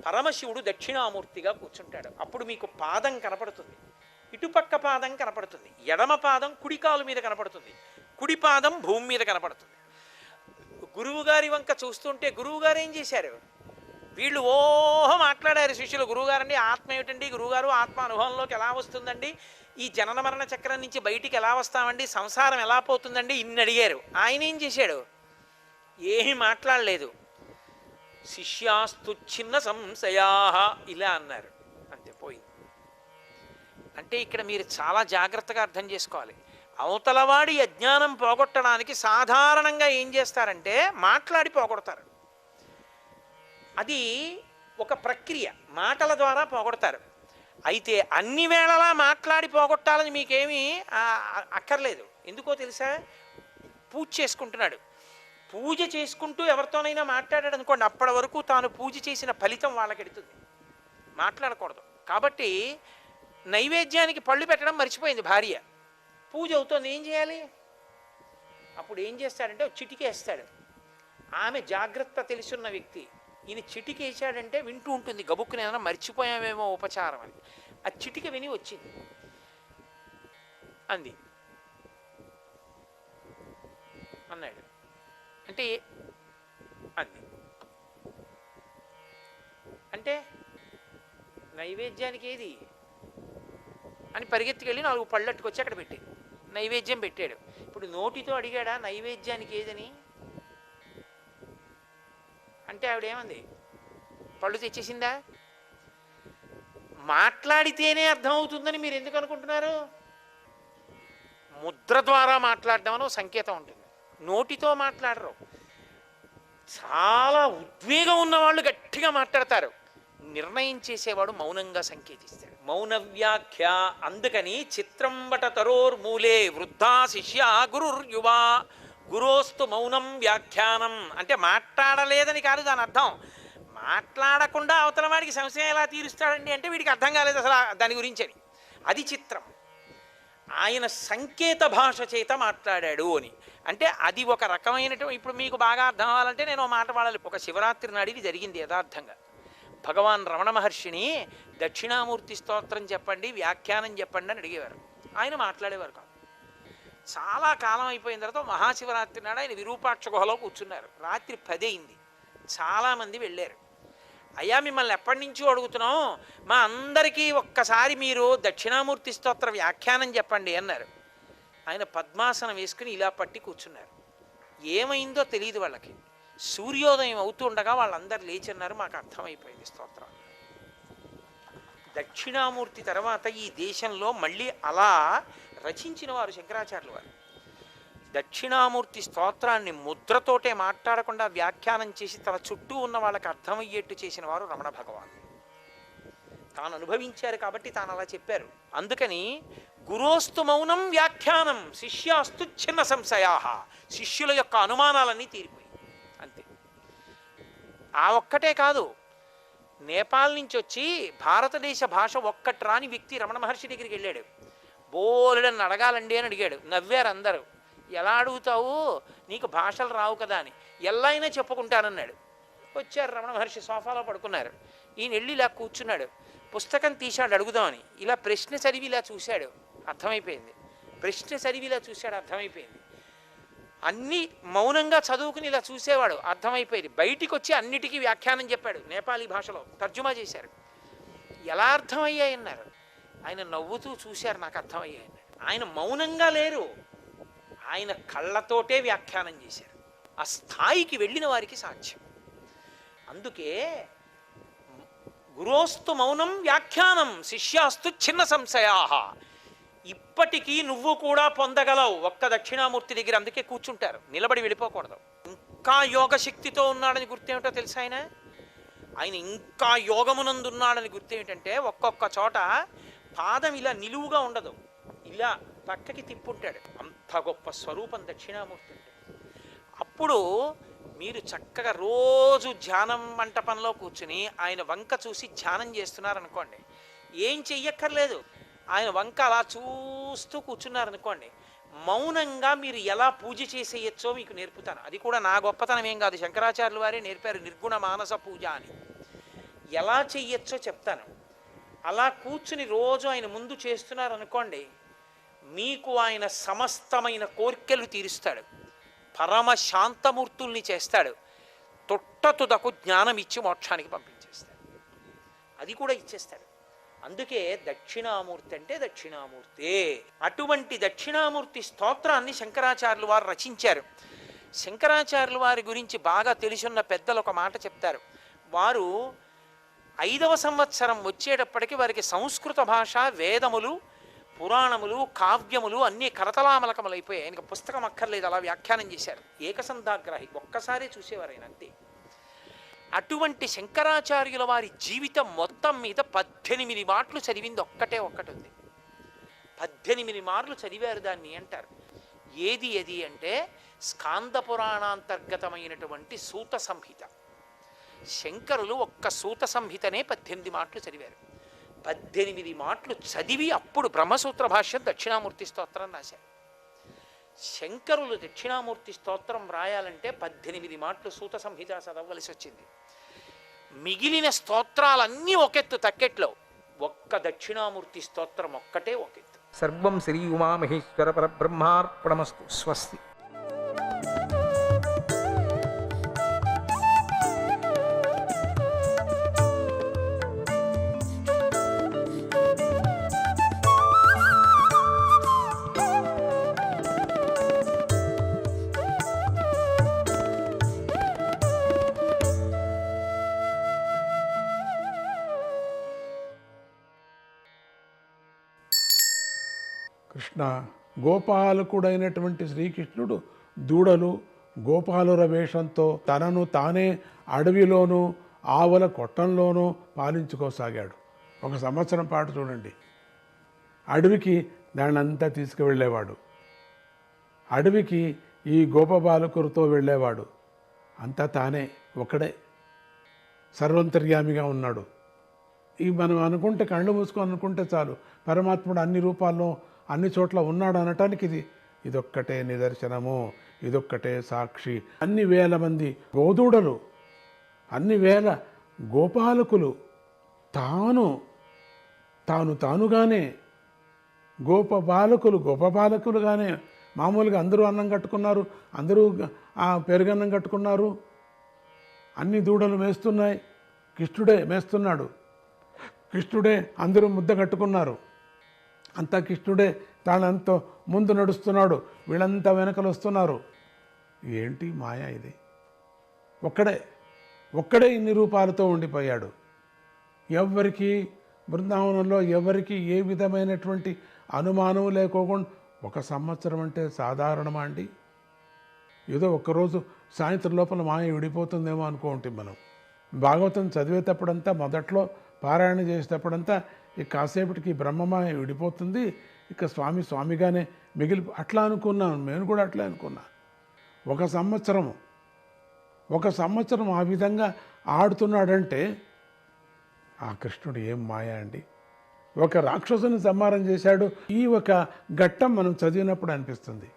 S8: పరమశివుడు దక్షిణామూర్తిగా కూర్చుంటాడు. అప్పుడు మీకు పాదం కనపడుతుంది, ఇటుపక్క పాదం కనపడుతుంది, ఎడమ పాదం కుడికాలు మీద కనపడుతుంది, కుడి పాదం భూమి మీద కనపడుతుంది. గురువుగారి వంక చూస్తుంటే గురువుగారు ఏం చేశారు? వీళ్ళు ఓహో మాట్లాడారు శిష్యులు. గురువుగారండి ఆత్మ ఏమిటండి? గురువుగారు ఆత్మ అనుభవంలోకి ఎలా వస్తుందండి? ఈ జనన మరణ చక్రం నుంచి బయటికి ఎలా వస్తామండి? సంసారం ఎలా పోతుందండి? ఇన్ని అడిగారు. ఆయన ఏం చేశాడు? ఏమీ మాట్లాడలేదు. శిష్యాస్తు చిన్న సంశయా ఇలా అన్నారు, అంతే పోయింది. అంటే ఇక్కడ మీరు చాలా జాగ్రత్తగా అర్థం చేసుకోవాలి. అవతలవాడి అజ్ఞానం పోగొట్టడానికి సాధారణంగా ఏం చేస్తారంటే మాట్లాడి పోగొడతారు. అది ఒక ప్రక్రియ, మాటల ద్వారా పోగొడతారు. అయితే అన్ని వేళలా మాట్లాడి పోగొట్టాలని మీకేమీ అక్కర్లేదు. ఎందుకో తెలుసా? పూజ చేసుకుంటున్నాడు. పూజ చేసుకుంటూ ఎవరితోనైనా మాట్లాడాడు అనుకోండి, అప్పటి వరకు తాను పూజ చేసిన ఫలితం వాళ్ళకి ఎడుతుంది. మాట్లాడకూడదు. కాబట్టి నైవేద్యానికి పళ్ళు పెట్టడం మర్చిపోయింది భార్య. పూజ అవుతోంది, ఏం చేయాలి? అప్పుడు ఏం చేస్తాడంటే చిటికేస్తాడు. ఆమె జాగ్రత్త తెలుసున్న వ్యక్తి. ఈయన చిటికేసాడంటే వింటూ ఉంటుంది, గబుక్కుని ఏదైనా మర్చిపోయామేమో ఉపచారం అని. ఆ చిటిక విని వచ్చింది అంది అన్నాడు. అంటే అంది అంటే నైవేద్యానికి ఏది అని పరిగెత్తుకెళ్ళి 4 పళ్ళట్టుకొచ్చి అక్కడ పెట్టి నైవేద్యం పెట్టాడు. ఇప్పుడు నోటితో అడిగాడా నైవేద్యానికి ఏదని? అంటే ఆవిడేమంది? పళ్ళు తెచ్చేసిందా? మాట్లాడితేనే అర్థమవుతుందని మీరు ఎందుకు అనుకుంటున్నారు? ముద్ర ద్వారా మాట్లాడడం అని సంకేతం ఉంటుంది. నోటితో మాట్లాడరు. చాలా ఉద్వేగం ఉన్నవాళ్ళు గట్టిగా మాట్లాడతారు. నిర్ణయం చేసేవాడు మౌనంగా సంకేతిస్తాడు. మౌన వ్యాఖ్య. అందుకని చిత్రంబట తరోర్మూలే వృద్ధా శిష్య గురుర్యువా గురోస్తు మౌనం వ్యాఖ్యానం. అంటే మాట్లాడలేదని కాదు దాని అర్థం. మాట్లాడకుండా అవతల వాడికి సంశయం ఎలా తీరుస్తాడండి అంటే వీడికి అర్థం కాలేదు అసలు దాని గురించి అని. అది చిత్రం. ఆయన సంకేత భాష చేత మాట్లాడాడు అని. అంటే అది ఒక రకమైనటువంటి, ఇప్పుడు మీకు బాగా అర్థం అవ్వాలంటే నేను మాట వాడాలి. ఒక శివరాత్రి నాడు ఇది జరిగింది యథార్థంగా. భగవాన్ రమణ మహర్షిని దక్షిణామూర్తి స్తోత్రం చెప్పండి, వ్యాఖ్యానం చెప్పండి అని అడిగేవారు. ఆయన మాట్లాడేవారు కాదు. చాలా కాలం అయిపోయిన తర్వాత మహాశివరాత్రి నాడు ఆయన విరూపాక్ష గుహలో కూర్చున్నారు. రాత్రి 10 అయింది. చాలామంది వెళ్ళారు. అయ్యా మిమ్మల్ని ఎప్పటి నుంచో అడుగుతున్నాం, మా అందరికీ ఒక్కసారి మీరు దక్షిణామూర్తి స్తోత్ర వ్యాఖ్యానం చెప్పండి అన్నారు. ఆయన పద్మాసనం వేసుకుని ఇలా పట్టి కూర్చున్నారు. ఏమైందో తెలియదు వాళ్ళకి. సూర్యోదయం అవుతుండగా వాళ్ళందరూ లేచన్నారు. మాకు అర్థమైపోయింది స్తోత్రం. దక్షిణామూర్తి తర్వాత ఈ దేశంలో మళ్ళీ అలా రచించిన వారు శంకరాచార్యులు వారు. దక్షిణామూర్తి స్తోత్రాన్ని ముద్రతోటే మాట్లాడకుండా వ్యాఖ్యానం చేసి తన చుట్టూ ఉన్న వాళ్ళకి అర్థమయ్యేట్టు చేసిన వారు రమణ భగవాన్. తాను అనుభవించారు కాబట్టి తాను అలా చెప్పారు. అందుకని గురోస్తు మౌనం వ్యాఖ్యానం శిష్యాస్తు చిన్న సంశయా. శిష్యుల యొక్క అనుమానాలన్నీ తీరిపోయి అంతే. ఆ ఒక్కటే కాదు, నేపాల్ నుంచి వచ్చి భారతదేశ భాష ఒక్కటి రాని వ్యక్తి రమణ మహర్షి దగ్గరికి వెళ్ళాడు. బోలెడని అడగాలండి అని అడిగాడు. నవ్వారు అందరూ. ఎలా అడుగుతావు, నీకు భాషలు రావు కదా అని. ఎలా అయినా చెప్పుకుంటానన్నాడు. వచ్చారు రమణ మహర్షి, సోఫాలో పడుకున్నారు. ఈయన వెళ్ళి ఇలా కూర్చున్నాడు. పుస్తకం తీశాడు అడుగుదామని. ఇలా ప్రశ్న చదివి ఇలా చూశాడు, అర్థమైపోయింది. ప్రశ్న చదివి ఇలా చూశాడు, అర్థమైపోయింది. అన్నీ మౌనంగా చదువుకుని ఇలా చూసేవాడు, అర్థమైపోయింది. బయటికి వచ్చి అన్నిటికీ వ్యాఖ్యానం చెప్పాడు. నేపాలీ భాషలో తర్జుమా చేశారు. ఎలా అర్థమయ్యాయన్నారు. ఆయన నవ్వుతూ చూశారు, నాకు అర్థమయ్యాయన్నారు. ఆయన మౌనంగా లేరు, ఆయన కళ్ళతోటే వ్యాఖ్యానం చేశారు. ఆ స్థాయికి వెళ్ళిన వారికి సాధ్యం. అందుకే గురోస్తు మౌనం వ్యాఖ్యానం శిష్యాస్తు చిన్న సంశయా. ఇప్పటికీ నువ్వు కూడా పొందగలవు ఒక్క దక్షిణామూర్తి దగ్గర. అందుకే కూర్చుంటారు, నిలబడి వెళ్ళిపోకూడదు. ఇంకా యోగ శక్తితో ఉన్నాడని గుర్తేమిటో తెలుసా ఆయన ఇంకా యోగమునందున్నాడని గుర్తేమిటంటే ఒక్కొక్క చోట పాదం ఇలా నిలువుగా ఉండదు, ఇలా పక్కకి తిప్పుంటాడు. అంత గొప్ప స్వరూపం దక్షిణామూర్తి అంటే. అప్పుడు మీరు చక్కగా రోజు ధ్యానం మంటపంలో కూర్చుని ఆయన వంక చూసి ధ్యానం చేస్తున్నారనుకోండి, ఏం చెయ్యక్కర్లేదు, ఆయన వంక అలా చూస్తూ కూర్చున్నారనుకోండి, మౌనంగా మీరు ఎలా పూజ చేసేయచ్చో మీకు నేర్పుతాను. అది కూడా నా గొప్పతనం ఏం కాదు, శంకరాచార్యుల వారే నేర్పారు, నిర్గుణ మానస పూజ అని. ఎలా చెయ్యొచ్చో చెప్తాను. అలా కూర్చుని రోజు ఆయన ముందు చేస్తున్నారనుకోండి, మీకు ఆయన సమస్తమైన కోర్కెలు తీరుస్తాడు, పరమ శాంతమూర్తుల్ని చేస్తాడు, తొట్టతుదకు జ్ఞానం ఇచ్చి మోక్షానికి పంపించేస్తాడు. అది కూడా ఇచ్చేస్తాడు. అందుకే దక్షిణామూర్తి అంటే దక్షిణామూర్తే. అటువంటి దక్షిణామూర్తి స్తోత్రాన్ని శంకరాచార్యులు వారు రచించారు. శంకరాచార్యుల వారి గురించి బాగా తెలుసున్న పెద్దలు ఒక మాట చెప్తారు. వారు 5వ సంవత్సరం వచ్చేటప్పటికి వారికి సంస్కృత భాష, వేదములు, పురాణములు, కావ్యములు అన్నీ కరతలామలకములైపోయాయి. ఆయనకు పుస్తకం అక్కర్లేదు, అలా వ్యాఖ్యానం చేశారు. ఏకసంధాగ్రాహి, ఒక్కసారే చూసేవారు ఆయన, అంతే. అటువంటి శంకరాచార్యుల వారి జీవితం మొత్తం మీద 18 మాటలు చదివింది ఒక్కటే ఒక్కటి ఉంది. 18 మార్లు చదివారు దాన్ని అంటారు. ఏది అంటే స్కాంద పురాణాంతర్గతమైనటువంటి సూత సంహిత. శంకరులు ఒక్క సూత సంహితనే 18 మాటలు చదివారు. 18 మాటలు చదివి అప్పుడు బ్రహ్మసూత్ర భాష్యం దక్షిణామూర్తి స్తోత్రం రాశారు. శంకరులు దక్షిణామూర్తి స్తోత్రం రాయాలంటే 18 మాటలు సూత సంహిత చదవలసి వచ్చింది. మిగిలిన స్తోత్రాలన్నీ ఒకెత్తు తక్కెట్లో, ఒక్క దక్షిణామూర్తి స్తోత్రం ఒక్కటే ఒకెత్తు.
S9: సర్వం శ్రీ ఉమామహేశ్వర పరబ్రహ్మార్పణమస్తు. స్వస్తి.
S10: కృష్ణ గోపాలకుడైనటువంటి శ్రీకృష్ణుడు దూడలు గోపాలుర వేషంతో తనను తానే అడవిలోనూ ఆవుల కొట్టంలోనూ పాలించుకోసాగాడు. 1 సంవత్సరం పాటు చూడండి, అడవికి దాన్నంతా తీసుకువెళ్ళేవాడు, అడవికి ఈ గోపబాలకులతో వెళ్ళేవాడు. అంతా తానే ఒకడే సర్వంతర్యామిగా ఉన్నాడు. ఈ మనం అనుకుంటే, కళ్ళు మూసుకొని అనుకుంటే చాలు, పరమాత్ముడు అన్ని రూపాల్లో అన్ని చోట్ల ఉన్నాడు అనటానికి ఇదొక్కటే నిదర్శనము, ఇదొక్కటే సాక్షి. అన్ని వేల మంది గోదూడలు, అన్ని వేల గోపాలకులు తానుగానే గోపబాలకులుగానే మామూలుగా అందరూ అన్నం కట్టుకున్నారు, అందరూ పెరుగన్నం కట్టుకున్నారు, అన్ని దూడలు మేస్తున్నాయి, కృష్ణుడే మేస్తున్నాడు, కృష్ణుడే అందరూ ముద్ద కట్టుకున్నారు, అంతా కృష్ణుడే తానంతో ముందు నడుస్తున్నాడు, వీళ్ళంతా వెనకలు వస్తున్నారు. ఏంటి మాయ ఇది? ఒక్కడే ఇన్ని రూపాలతో ఉండిపోయాడు. ఎవరికి బృందావనంలో ఎవరికి ఏ విధమైనటువంటి అనుమానం లేకోకుండా 1 సంవత్సరం అంటే సాధారణమా అండి? ఏదో ఒక్కరోజు సాయంత్రం లోపల మాయ విడిపోతుందేమో అనుకుంటాం మనం. భాగవతం చదివేటప్పుడంతా, మొదట్లో పారాయణ చేసేటప్పుడంతా ఇక కాసేపటికి బ్రహ్మమాయ విడిపోతుంది, ఇక స్వామిగానే అట్లా అనుకున్నాను. నేను కూడా అట్లా అనుకున్నా. 1 సంవత్సరం ఆ విధంగా ఆడుతున్నాడంటే ఆ కృష్ణుడు ఏం మాయ అండి. ఒక రాక్షసుని సంహారం చేశాడు. ఈ ఒక ఘట్టం మనం చదివినప్పుడు అనిపిస్తుంది,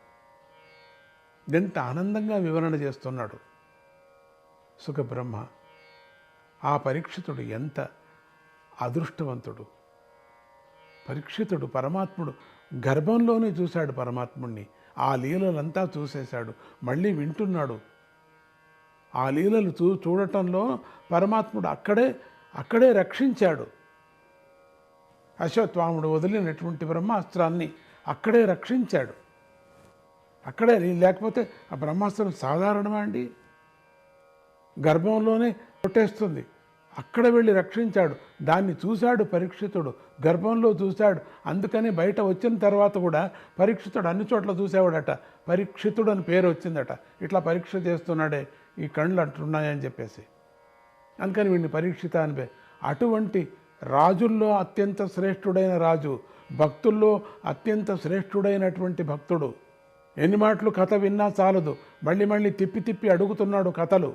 S10: ఎంత ఆనందంగా వివరణ చేస్తున్నాడు సుఖబ్రహ్మ. ఆ పరీక్షితుడు ఎంత అదృష్టవంతుడు. పరీక్షితుడు పరమాత్ముడు గర్భంలోనే చూశాడు పరమాత్ముడిని, ఆ లీలలంతా చూసేశాడు, మళ్ళీ వింటున్నాడు. ఆ లీలలు చూడటంలో పరమాత్ముడు అక్కడే రక్షించాడు. అశ్వత్థాముడు వదిలినటువంటి బ్రహ్మాస్త్రాన్ని అక్కడే రక్షించాడు. అక్కడే, లేకపోతే ఆ బ్రహ్మాస్త్రం సాధారణమా అండి? గర్భంలోనే కొట్టేస్తుంది. అక్కడ వెళ్ళి రక్షించాడు. దాన్ని చూశాడు పరీక్షితుడు, గర్భంలో చూశాడు. అందుకని బయట వచ్చిన తర్వాత కూడా పరీక్షితుడు అన్ని చోట్ల చూసేవాడట. పరీక్షితుడు అని పేరు వచ్చిందట. ఇట్లా పరీక్ష చేస్తున్నాడే, ఈ కళ్ళు అంటున్నాయని చెప్పేసి. అందుకని వీడిని పరీక్షిత అని పేరు. అటువంటి రాజుల్లో అత్యంత శ్రేష్ఠుడైన రాజు, భక్తుల్లో అత్యంత శ్రేష్ఠుడైనటువంటి భక్తుడు. ఎన్ని మాటలు కథ విన్నా చాలదు, మళ్ళీ మళ్ళీ తిప్పి తిప్పి అడుగుతున్నాడు కథలు.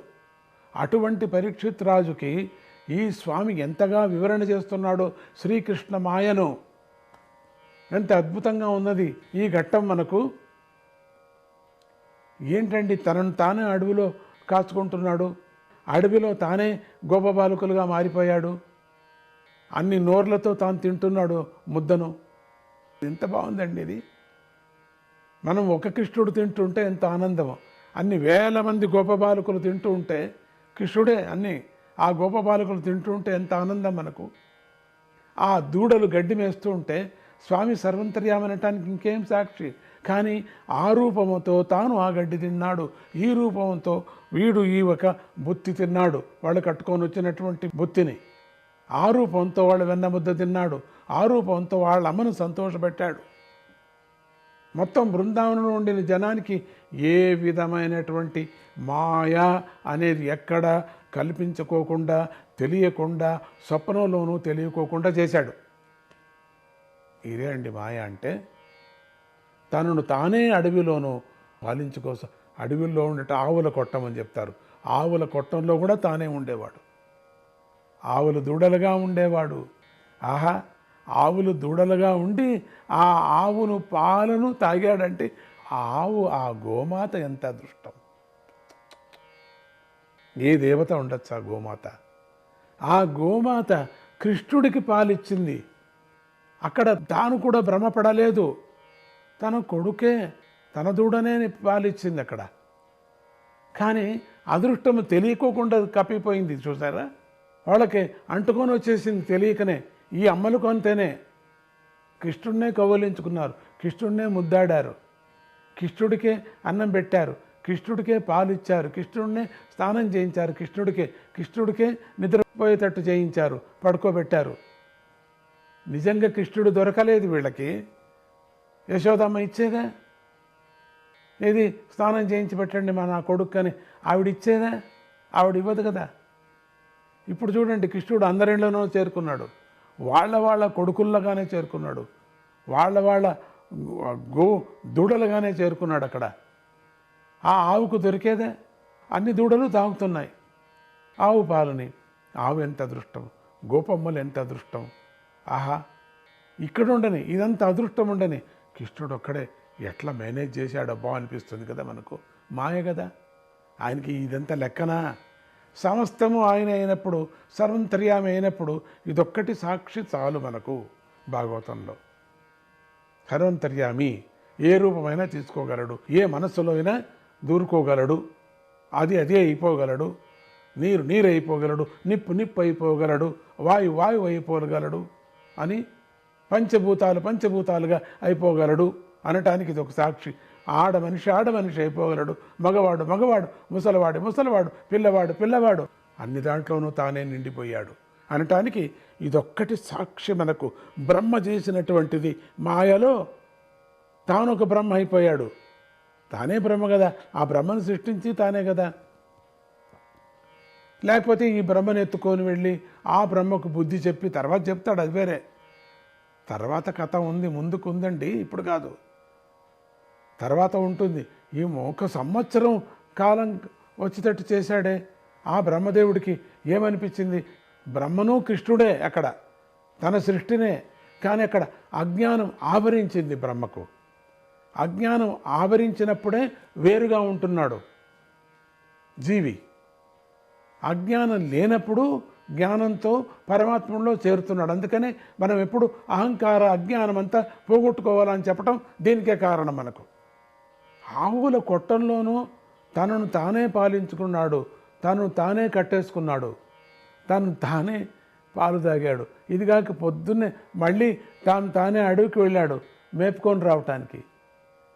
S10: అటువంటి పరీక్షిత్ రాజుకి ఈ స్వామి ఎంతగా వివరణ చేస్తున్నాడో శ్రీకృష్ణ మాయను. ఎంత అద్భుతంగా ఉన్నది ఈ ఘట్టం మనకు. ఏంటండి, తనను తానే అడవిలో కాచుకుంటున్నాడు, అడవిలో తానే గోపబాలకులుగా మారిపోయాడు, అన్ని నోర్లతో తాను తింటున్నాడు ముద్దను. ఎంత బాగుందండి ఇది. మనం ఒక కృష్ణుడు తింటుంటే ఎంత ఆనందమో, అన్ని వేల మంది గోపబాలకులు తింటూ ఉంటే, కృష్ణుడే అన్ని ఆ గోపబాలకులు తింటూ ఉంటే ఎంత ఆనందం మనకు. ఆ దూడలు గడ్డి మేస్తూ ఉంటే స్వామి సర్వంతర్యామనటానికి ఇంకేం సాక్షి. కానీ ఆ రూపముతో తాను ఆ గడ్డి తిన్నాడు, ఈ రూపంతో వీడు ఈ ఒక బుత్తి తిన్నాడు, వాళ్ళు కట్టుకొని వచ్చినటువంటి బుత్తిని. ఆ రూపంతో వాళ్ళు వెన్నముద్ద తిన్నాడు, ఆ రూపంతో వాళ్ళ అమ్మను సంతోషపెట్టాడు. మొత్తం బృందావనంలో ఉండిన జనానికి ఏ విధమైనటువంటి మాయ అనేది ఎక్కడ కల్పించుకోకుండా, తెలియకుండా, స్వప్నంలోనూ తెలియకోకుండా చేశాడు. ఇదే అండి మాయ అంటే. తనను తానే అడవిలోనూ పాలించుకోసం, అడవిలో ఉండేట ఆవుల కొట్టం అని చెప్తారు. ఆవుల కొట్టంలో కూడా తానే ఉండేవాడు. ఆవులు దూడలుగా ఉండేవాడు. ఆహా, ఆవులు దూడలుగా ఉండి ఆ ఆవును పాలను తాగాడంటే ఆవు, ఆ గోమాత ఎంత అదృష్టం. ఏ దేవత ఉండొచ్చు ఆ గోమాత. ఆ గోమాత కృష్ణుడికి పాలిచ్చింది. అక్కడ తాను కూడా భ్రమపడలేదు. తన కొడుకే, తన దూడనే పాలిచ్చింది అక్కడ. కానీ అదృష్టము తెలియకోకుండా కప్పిపోయింది. చూసారా, వాళ్ళకి అంటుకొని వచ్చేసింది తెలియకనే. ఈ అమ్మలకు అంతేనే. కృష్ణుడినే కౌగిలించుకున్నారు, కృష్ణుడినే ముద్దాడారు, కృష్ణుడికే అన్నం పెట్టారు, కృష్ణుడికే పాలు ఇచ్చారు, కృష్ణుడినే స్నానం చేయించారు, కృష్ణుడికే నిద్రపోయేటట్టు చేయించారు, పడుకోబెట్టారు. నిజంగా కృష్ణుడు దొరకలేదు వీళ్ళకి. యశోదమ్మ ఇచ్చేదా? ఏది స్నానం చేయించి పెట్టండి మా నా కొడుకు అని ఆవిడ ఇచ్చేదా? ఆవిడ ఇవ్వదు కదా. ఇప్పుడు చూడండి, కృష్ణుడు అందరిలోనూ చేరుకున్నాడు, వాళ్ళ కొడుకుల్లాగానే చేరుకున్నాడు, వాళ్ళ దూడలుగానే చేరుకున్నాడు అక్కడ. ఆ ఆవుకు దొరికేదే? అన్ని దూడలు తాగుతున్నాయి ఆవు పాలని. ఆవు ఎంత అదృష్టం, గోపమ్మలు ఎంత అదృష్టం. ఆహా, ఇక్కడ ఉండని ఇదంతా అదృష్టం ఉండని కృష్ణుడు ఒక్కడే ఎట్లా మేనేజ్ చేశాడబ్బా అనిపిస్తుంది కదా మనకు. మాయ కదా ఆయనకి ఇదంతా లెక్కనా? సమస్తము ఆయన అయినప్పుడు, సర్వంతర్యామి అయినప్పుడు ఇదొక్కటి సాక్షి చాలు మనకు. భాగవతంలో సర్వంతర్యామి ఏ రూపమైనా తీసుకోగలడు, ఏ మనస్సులో అయినా దూరుకోగలడు, అది అదే అయిపోగలడు, నీరు అయిపోగలడు, నిప్పు అయిపోగలడు, వాయువు అయిపోగలడు అని పంచభూతాలుగా అయిపోగలడు అనటానికి ఇది ఒక సాక్షి. ఆడ మనిషి అయిపోగలడు, మగవాడు, ముసలివాడు, పిల్లవాడు అన్ని దాంట్లోనూ తానే నిండిపోయాడు అనటానికి ఇదొక్కటి సాక్షి మనకు. బ్రహ్మ చేసినటువంటిది మాయలో తాను ఒక బ్రహ్మ అయిపోయాడు. తానే బ్రహ్మ కదా, ఆ బ్రహ్మను సృష్టించి తానే కదా. లేకపోతే ఈ బ్రహ్మను ఎత్తుకొని వెళ్ళి ఆ బ్రహ్మకు బుద్ధి చెప్పి తర్వాత చెప్తాడు, అది వేరే. తర్వాత కథ ఉంది, ముందుకు ఉందండి, ఇప్పుడు కాదు, తర్వాత ఉంటుంది. ఈ 1 సంవత్సరం కాలం వచ్చేటట్టు చేశాడే ఆ బ్రహ్మదేవుడికి ఏమనిపించింది? బ్రహ్మను కృష్ణుడే అక్కడ, తన సృష్టినే. కానీ అక్కడ అజ్ఞానం ఆవరించింది బ్రహ్మకు. అజ్ఞానం ఆవరించినప్పుడే వేరుగా ఉంటున్నాడు జీవి. అజ్ఞానం లేనప్పుడు జ్ఞానంతో పరమాత్మలో చేరుతున్నాడు. అందుకనే మనం ఎప్పుడు అహంకార అజ్ఞానం అంతా పోగొట్టుకోవాలని చెప్పటం దీనికే కారణం మనకు. ఆవుల కొట్టంలోనూ తనను తానే పాలించుకున్నాడు, తను తానే కట్టేసుకున్నాడు, తను తానే పాలు తాగాడు. ఇదిగాక పొద్దున్నే మళ్ళీ తానే అడవికి వెళ్ళాడు మేపుకొని రావటానికి.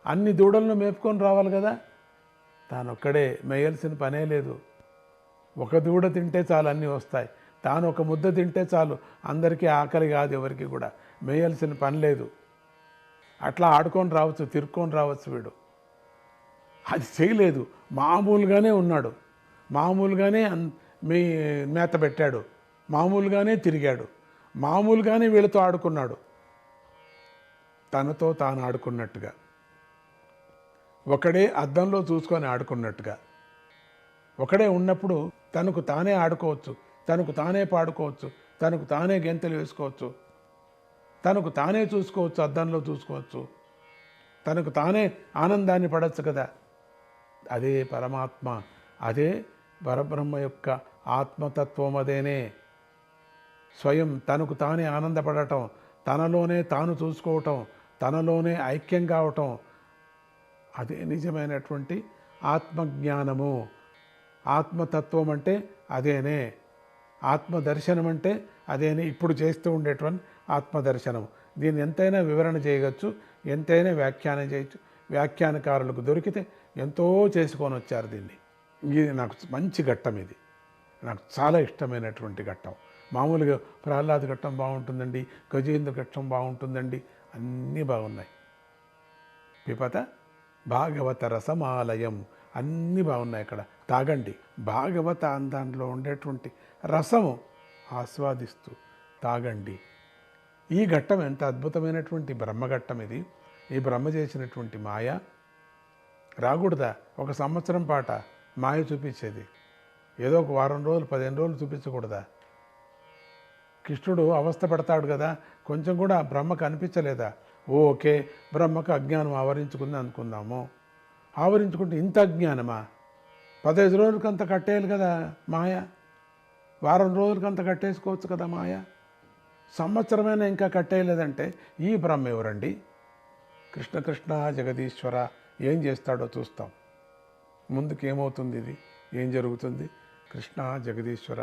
S10: అన్ని దూడలను మేపుకొని రావాలి కదా, తానొక్కడే మేయాల్సిన పనే లేదు. ఒక దూడ తింటే చాలు అన్నీ వస్తాయి. తాను ఒక ముద్ద తింటే చాలు, అందరికీ ఆకలి కాదు, ఎవరికి కూడా మేయాల్సిన పని లేదు. అట్లా ఆడుకొని రావచ్చు, తిరుక్కొని రావచ్చు వీడు. అది చేయలేదు, మామూలుగానే ఉన్నాడు, మామూలుగానే మీ మేత పెట్టాడు, మామూలుగానే తిరిగాడు, మామూలుగానే వీళ్ళతో ఆడుకున్నాడు, తనతో తాను ఆడుకున్నట్టుగా, ఒకడే అద్దంలో చూసుకొని ఆడుకున్నట్టుగా. ఒకడే ఉన్నప్పుడు తనకు తానే ఆడుకోవచ్చు, తనకు తానే పాడుకోవచ్చు, తనకు తానే గెంతలు వేసుకోవచ్చు, తనకు తానే చూసుకోవచ్చు, అద్దంలో చూసుకోవచ్చు, తనకు తానే ఆనందాన్ని పడవచ్చు కదా. అదే పరమాత్మ, అదే పరబ్రహ్మ యొక్క ఆత్మతత్వం. అదేనే స్వయం తనకు తానే ఆనందపడటం, తనలోనే తాను చూసుకోవటం, తనలోనే ఐక్యం కావటం, అదే నిజమైనటువంటి ఆత్మజ్ఞానము. ఆత్మతత్వం అంటే అదేనే, ఆత్మదర్శనం అంటే అదేనే. ఇప్పుడు చేస్తూ ఉండేటువంటి ఆత్మదర్శనం. దీన్ని ఎంతైనా వివరణ చేయవచ్చు, ఎంతైనా వ్యాఖ్యానం చేయొచ్చు. వ్యాఖ్యానకారులకు దొరికితే ఎంతో చేసుకొని వచ్చారు దీన్ని. ఇది నాకు మంచి ఘట్టం, ఇది నాకు చాలా ఇష్టమైనటువంటి ఘట్టం. మామూలుగా ప్రహ్లాద ఘట్టం బాగుంటుందండి, గజేంద్ర ఘట్టం బాగుంటుందండి, అన్నీ బాగున్నాయి. పిపత భాగవత రసమాలయం, అన్నీ బాగున్నాయి. ఇక్కడ తాగండి, భాగవత దాంట్లో ఉండేటువంటి రసము ఆస్వాదిస్తూ తాగండి. ఈ ఘట్టం ఎంత అద్భుతమైనటువంటి బ్రహ్మఘట్టం ఇది. ఈ బ్రహ్మ చేసినటువంటి మాయ రాకూడదా? ఒక సంవత్సరం పాట మాయ చూపించేది, ఏదో ఒక వారం రోజులు 15 రోజులు చూపించకూడదా? కృష్ణుడు అవస్థ పడతాడు కదా, కొంచెం కూడా బ్రహ్మకు అనిపించలేదా? ఓకే, బ్రహ్మకు అజ్ఞానం ఆవరించుకుంది అనుకుందాము. ఆవరించుకుంటే ఇంత అజ్ఞానమా? 15 రోజులకంత కట్టేయాలి కదా మాయ, వారం రోజులకంత కట్టేసుకోవచ్చు కదా మాయ. సంవత్సరమైనా ఇంకా కట్టేయలేదంటే ఈ బ్రహ్మ ఎవరండి? కృష్ణ కృష్ణ జగదీశ్వర ఏం చేస్తాడో చూస్తాం. ముందుకు ఏమవుతుంది, ఇది ఏం జరుగుతుంది? కృష్ణ జగదీశ్వర